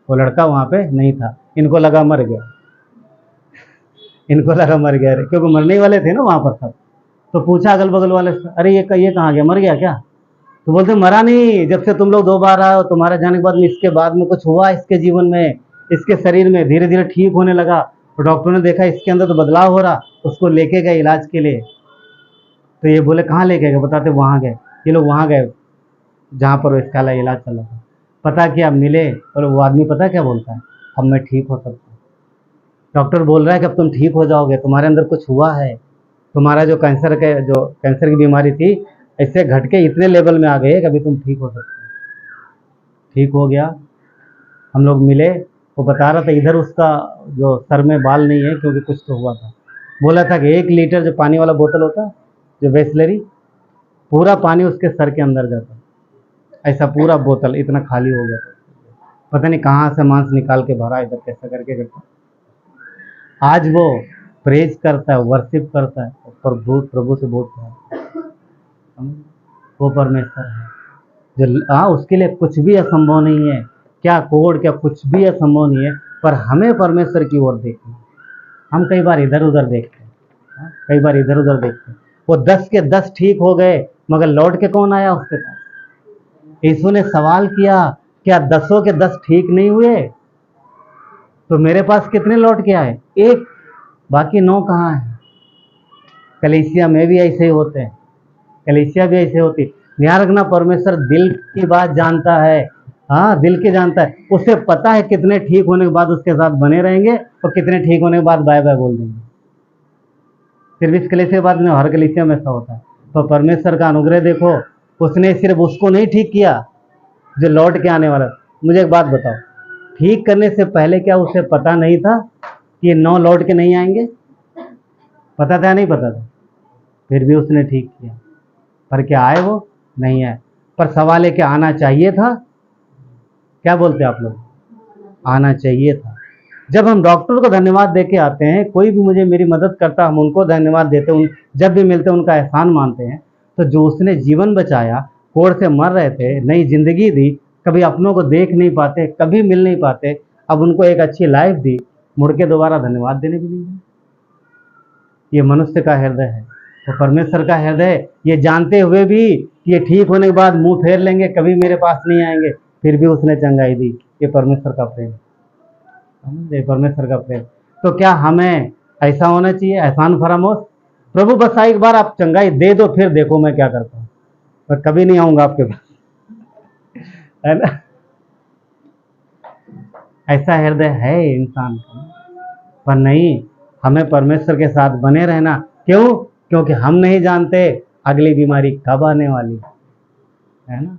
Speaker 2: वो लड़का वहाँ पे नहीं था। इनको लगा मर गया, इनको लगा मर गया, क्योंकि मरने ही वाले थे ना वहाँ पर सब। तो पूछा अगल बगल वाले से, अरे ये कहाँ गया, मर गया क्या? तो बोलते मरा नहीं, जब से तुम लोग 2 बार आए हो, तुम्हारे जाने के बाद में इसके बाद में कुछ हुआ इसके जीवन में, इसके शरीर में धीरे धीरे ठीक होने लगा। तो डॉक्टर ने देखा इसके अंदर तो बदलाव हो रहा, उसको लेके गए इलाज के लिए। तो ये बोले कहाँ लेके गए, बताते वहाँ गए। ये लोग वहाँ गए जहाँ पर इसका इलाज चल रहा था। पता किया, मिले, और वो आदमी पता क्या बोलता है, अब मैं ठीक हो सकता हूँ। डॉक्टर बोल रहा है कि अब तुम ठीक हो जाओगे, तुम्हारे अंदर कुछ हुआ है, तुम्हारा जो कैंसर की बीमारी थी ऐसे घट के इतने लेवल में आ गए कि अभी तुम ठीक हो सकते हो। ठीक हो गया। हम लोग मिले, वो बता रहा था इधर उसका जो सर में बाल नहीं है क्योंकि कुछ तो हुआ था। बोला था कि 1 लीटर जो पानी वाला बोतल होता जो वेस्लेरी, पूरा पानी उसके सर के अंदर जाता, ऐसा पूरा बोतल इतना खाली हो गया। पता नहीं कहाँ से मांस निकाल के भरा, इधर कैसा करके करता। आज वो प्रेज करता है, वर्शिप करता है, प्रभु से बोलता है, वो परमेश्वर है जो, हाँ, उसके लिए कुछ भी असंभव नहीं है। क्या कोड, क्या कुछ भी असंभव नहीं है, पर हमें परमेश्वर की ओर देखना। हम कई बार इधर उधर देखते हैं, हाँ, कई बार इधर उधर देखते हैं। वो 10 के 10 ठीक हो गए, मगर लौट के कौन आया उसके पास? यीशु ने सवाल किया, क्या 10 के 10 ठीक नहीं हुए? तो मेरे पास कितने लौट के आए? 1, बाकी 9 कहाँ है? कलीसिया में भी ऐसे ही होते हैं, कलीसिया भी ऐसे होती। ध्यान रखना, परमेश्वर दिल की बात जानता है, हाँ, दिल की जानता है। उसे पता है कितने ठीक होने के बाद उसके साथ बने रहेंगे और कितने ठीक होने के बाद बाय बाय बोल देंगे। सिर्फ इस कलीसिया के बाद में, हर कलीसिया में ऐसा होता है। तो परमेश्वर का अनुग्रह देखो, उसने सिर्फ उसको नहीं ठीक किया जो लौट के आने वाला। मुझे एक बात बताओ, ठीक करने से पहले क्या उसे पता नहीं था कि ये 9 लौट के नहीं आएंगे? पता था या नहीं पता था? फिर भी उसने ठीक किया। पर क्या आए वो? नहीं आए। पर सवाल है कि आना चाहिए था? क्या बोलते आप लोग? आना चाहिए था। जब हम डॉक्टर को धन्यवाद दे के आते हैं, कोई भी मुझे मेरी मदद करता, हम उनको धन्यवाद देते हैं, जब भी मिलते हैं उनका एहसान मानते हैं। तो जो उसने जीवन बचाया, कोढ़ से मर रहे थे, नई जिंदगी दी, कभी अपनों को देख नहीं पाते, कभी मिल नहीं पाते, अब उनको एक अच्छी लाइफ दी, मुड़ के दोबारा धन्यवाद देने भी नहीं है। ये मनुष्य का हृदय है, तो परमेश्वर का हृदय, ये जानते हुए भी कि ये ठीक होने के बाद मुंह फेर लेंगे, कभी मेरे पास नहीं आएंगे, फिर भी उसने चंगाई दी। ये परमेश्वर का प्रेम, ये परमेश्वर का प्रेम। तो क्या हमें ऐसा होना चाहिए, एहसान फरामोश? प्रभु बस एक बार आप चंगाई दे दो, फिर देखो मैं क्या करता हूँ, मैं कभी नहीं आऊंगा आपके पास, है ना? ऐसा हृदय है इंसान का, पर नहीं, हमें परमेश्वर के साथ बने रहना। क्यों? क्योंकि हम नहीं जानते अगली बीमारी कब आने वाली है ना।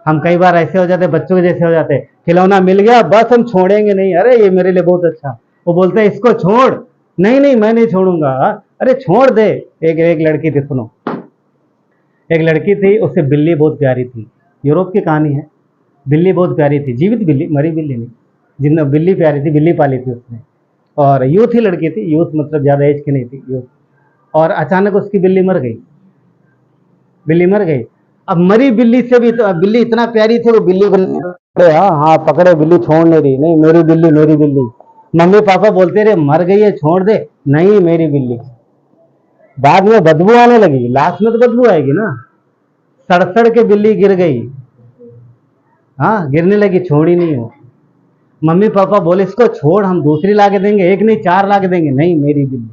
Speaker 2: हम कई बार ऐसे हो जाते, बच्चों के जैसे हो जाते, खिलौना मिल गया बस हम छोड़ेंगे नहीं, अरे ये मेरे लिए बहुत अच्छा। वो बोलते हैं इसको छोड़, नहीं नहीं मैं नहीं छोड़ूंगा, अरे छोड़ दे। एक लड़की थी, सुनो, एक लड़की थी, उससे बिल्ली बहुत प्यारी थी। यूरोप की कहानी है। बिल्ली बहुत प्यारी थी, जीवित बिल्ली, मरी बिल्ली नहीं, जिन बिल्ली प्यारी थी, बिल्ली पाली थी उसने। और यूथ ही लड़की थी, यूथ मतलब ज़्यादा एज की नहीं थी, यूथ। और अचानक उसकी बिल्ली मर गई, बिल्ली मर गई। अब मरी बिल्ली से भी तो, बिल्ली इतना प्यारी थी, वो बिल्ली को हाँ हाँ पकड़े, बिल्ली छोड़ नहीं रही, नहीं मेरी बिल्ली मेरी बिल्ली। मम्मी पापा बोलते रहे मर गई है छोड़ दे, नहीं मेरी बिल्ली। बाद में बदबू आने लगी, लास्ट में तो बदबू आएगी ना। सड़ के बिल्ली गिर गई, हाँ गिरने लगी, छोड़ी नहीं हो। मम्मी पापा बोले इसको छोड़, हम दूसरी ला के देंगे, एक नहीं 4 ला के देंगे, नहीं मेरी बिल्ली।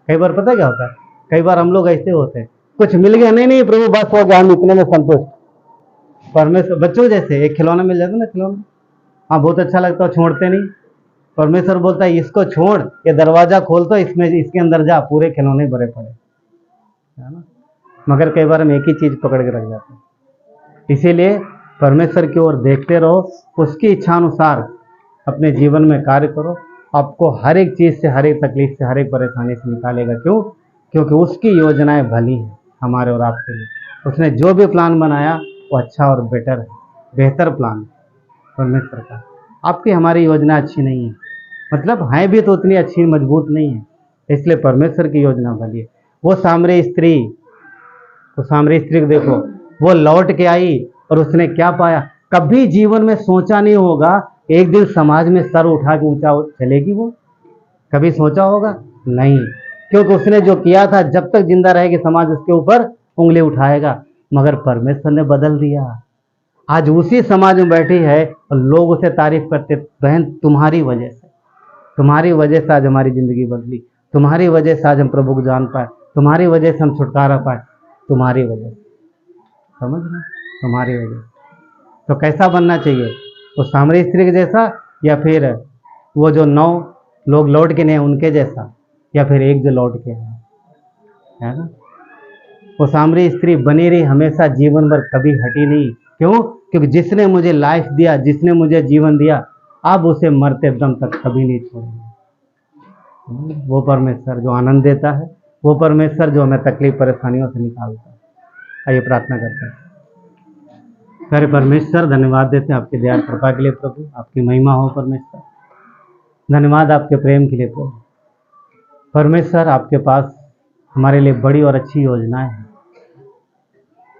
Speaker 2: कई बार पता क्या होता है, कई बार हम लोग ऐसे होते हैं, कुछ मिल गया, नहीं नहीं प्रभु बस हो गया, हम इतने में संतुष्ट। परमेश्वर बच्चों जैसे एक खिलौना मिल जाता ना, खिलौना हाँ बहुत अच्छा लगता है, छोड़ते नहीं। परमेश्वर बोलता है इसको छोड़, ये दरवाजा खोल तो इसमें इसके अंदर जा, पूरे खिलौने भरे पड़े, है ना। मगर कई बार हम एक ही चीज पकड़ के रख जाते हैं। इसीलिए परमेश्वर की ओर देखते रहो, उसकी इच्छा अनुसार अपने जीवन में कार्य करो, आपको हर एक चीज से, हर एक तकलीफ से, हर एक परेशानी से निकालेगा। क्यों? क्योंकि उसकी योजनाएं भली हैं हमारे और आपके लिए। उसने जो भी प्लान बनाया वो अच्छा और बेटर है, बेहतर प्लान है परमेश्वर का। आपकी हमारी योजना अच्छी नहीं है, मतलब है भी तो उतनी अच्छी मजबूत नहीं है, इसलिए परमेश्वर की योजना भली है। वो सामरी स्त्री को देखो, वो लौट के आई और उसने क्या पाया? कभी जीवन में सोचा नहीं होगा एक दिन समाज में सर उठा के ऊंचा चलेगी वो, कभी सोचा होगा? नहीं, क्योंकि उसने जो किया था, जब तक जिंदा रहेगी समाज उसके ऊपर उंगली उठाएगा। मगर परमेश्वर ने बदल दिया, आज उसी समाज में बैठी है और लोग उसे तारीफ करते, बहन तुम्हारी वजह से आज हमारी जिंदगी बदली, तुम्हारी वजह से आज हम प्रभु को जान पाए, तुम्हारी वजह से हम छुटकारा पाए, तुम्हारी वजह से। समझ रहे? तुम्हारी वजह से। तो कैसा बनना चाहिए? वो सामरी स्त्री के जैसा, या फिर वो जो 9 लोग लौट के नहीं उनके जैसा, या फिर एक जो लौट के है ना। वो सामरी स्त्री बनी रही हमेशा, जीवन भर कभी हटी नहीं। क्यों? क्योंकि जिसने मुझे लाइफ दिया, जिसने मुझे जीवन दिया, अब उसे मरते दम तक कभी नहीं छोड़ेंगे। वो परमेश्वर जो आनंद देता है, वो परमेश्वर जो हमें तकलीफ परेशानियों से निकालता है। आइए प्रार्थना करते हैं। प्यारे परमेश्वर, धन्यवाद देते हैं आपकी दया कृपा के लिए प्रभु, आपकी महिमा हो परमेश्वर। धन्यवाद आपके प्रेम के लिए प्रभु। परमेश्वर, आपके पास हमारे लिए बड़ी और अच्छी योजनाएं हैं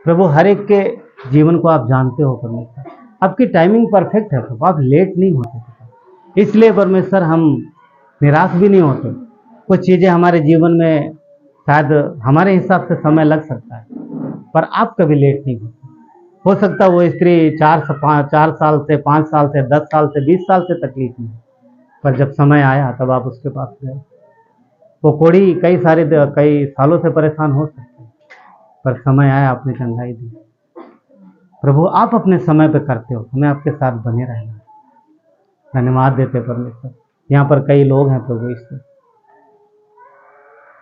Speaker 2: प्रभु। हर एक के जीवन को आप जानते हो परमेश्वर, आपकी टाइमिंग परफेक्ट है प्रभु, आप लेट नहीं होते। इसलिए परमेश्वर हम निराश भी नहीं होते। कुछ चीज़ें हमारे जीवन में शायद हमारे हिसाब से समय लग सकता है, पर आप कभी लेट नहीं होते। हो सकता है वो स्त्री 4 साल से, 5 साल से, 10 साल से, 20 साल से तकलीफ में, पर जब समय आया तब आप उसके पास गए। वो कोड़ी कई सालों से परेशान हो सकते हैं, पर समय आया आपने चंगाई दी। प्रभु आप अपने समय पे करते हो, हमें आपके साथ बने रहना। धन्यवाद देते परमेश्वर। यहाँ पर कई लोग हैं प्रभु, इससे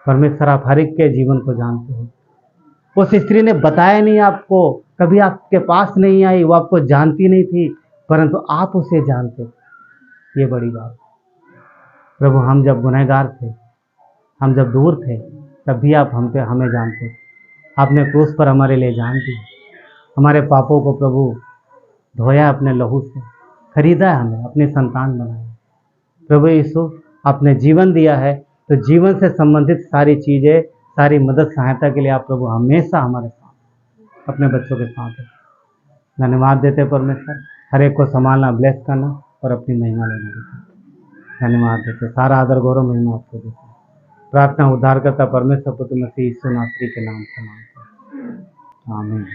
Speaker 2: परमेश्वर आप हर एक के जीवन को जानते हो। उस स्त्री ने बताया नहीं आपको, कभी आपके पास नहीं आई, वो आपको जानती नहीं थी, परंतु आप उसे जानते थे। ये बड़ी बात प्रभु। हम जब गुनहगार थे, हम जब दूर थे, तब भी आप हमें जानते थे। आपने क्रूस पर हमारे लिए जान दी, हमारे पापों को प्रभु धोया अपने लहू से, खरीदा है, हमें अपनी संतान बनाया। प्रभु यीशु, आपने जीवन दिया है, तो जीवन से संबंधित सारी चीज़ें, सारी मदद सहायता के लिए आप प्रभु हमेशा हमारे साथ, अपने बच्चों के साथ है। धन्यवाद देते परमेश्वर, हर एक को संभालना, ब्लेस करना और अपनी महिमा लेना देते। धन्यवाद देते, सारा आदर गौरव महिमा आपको देते। प्रार्थना उद्धार करता परमेश्वर पुत्र मसीह यीशु नासरी के नाम से मांगते हैं, आमीन।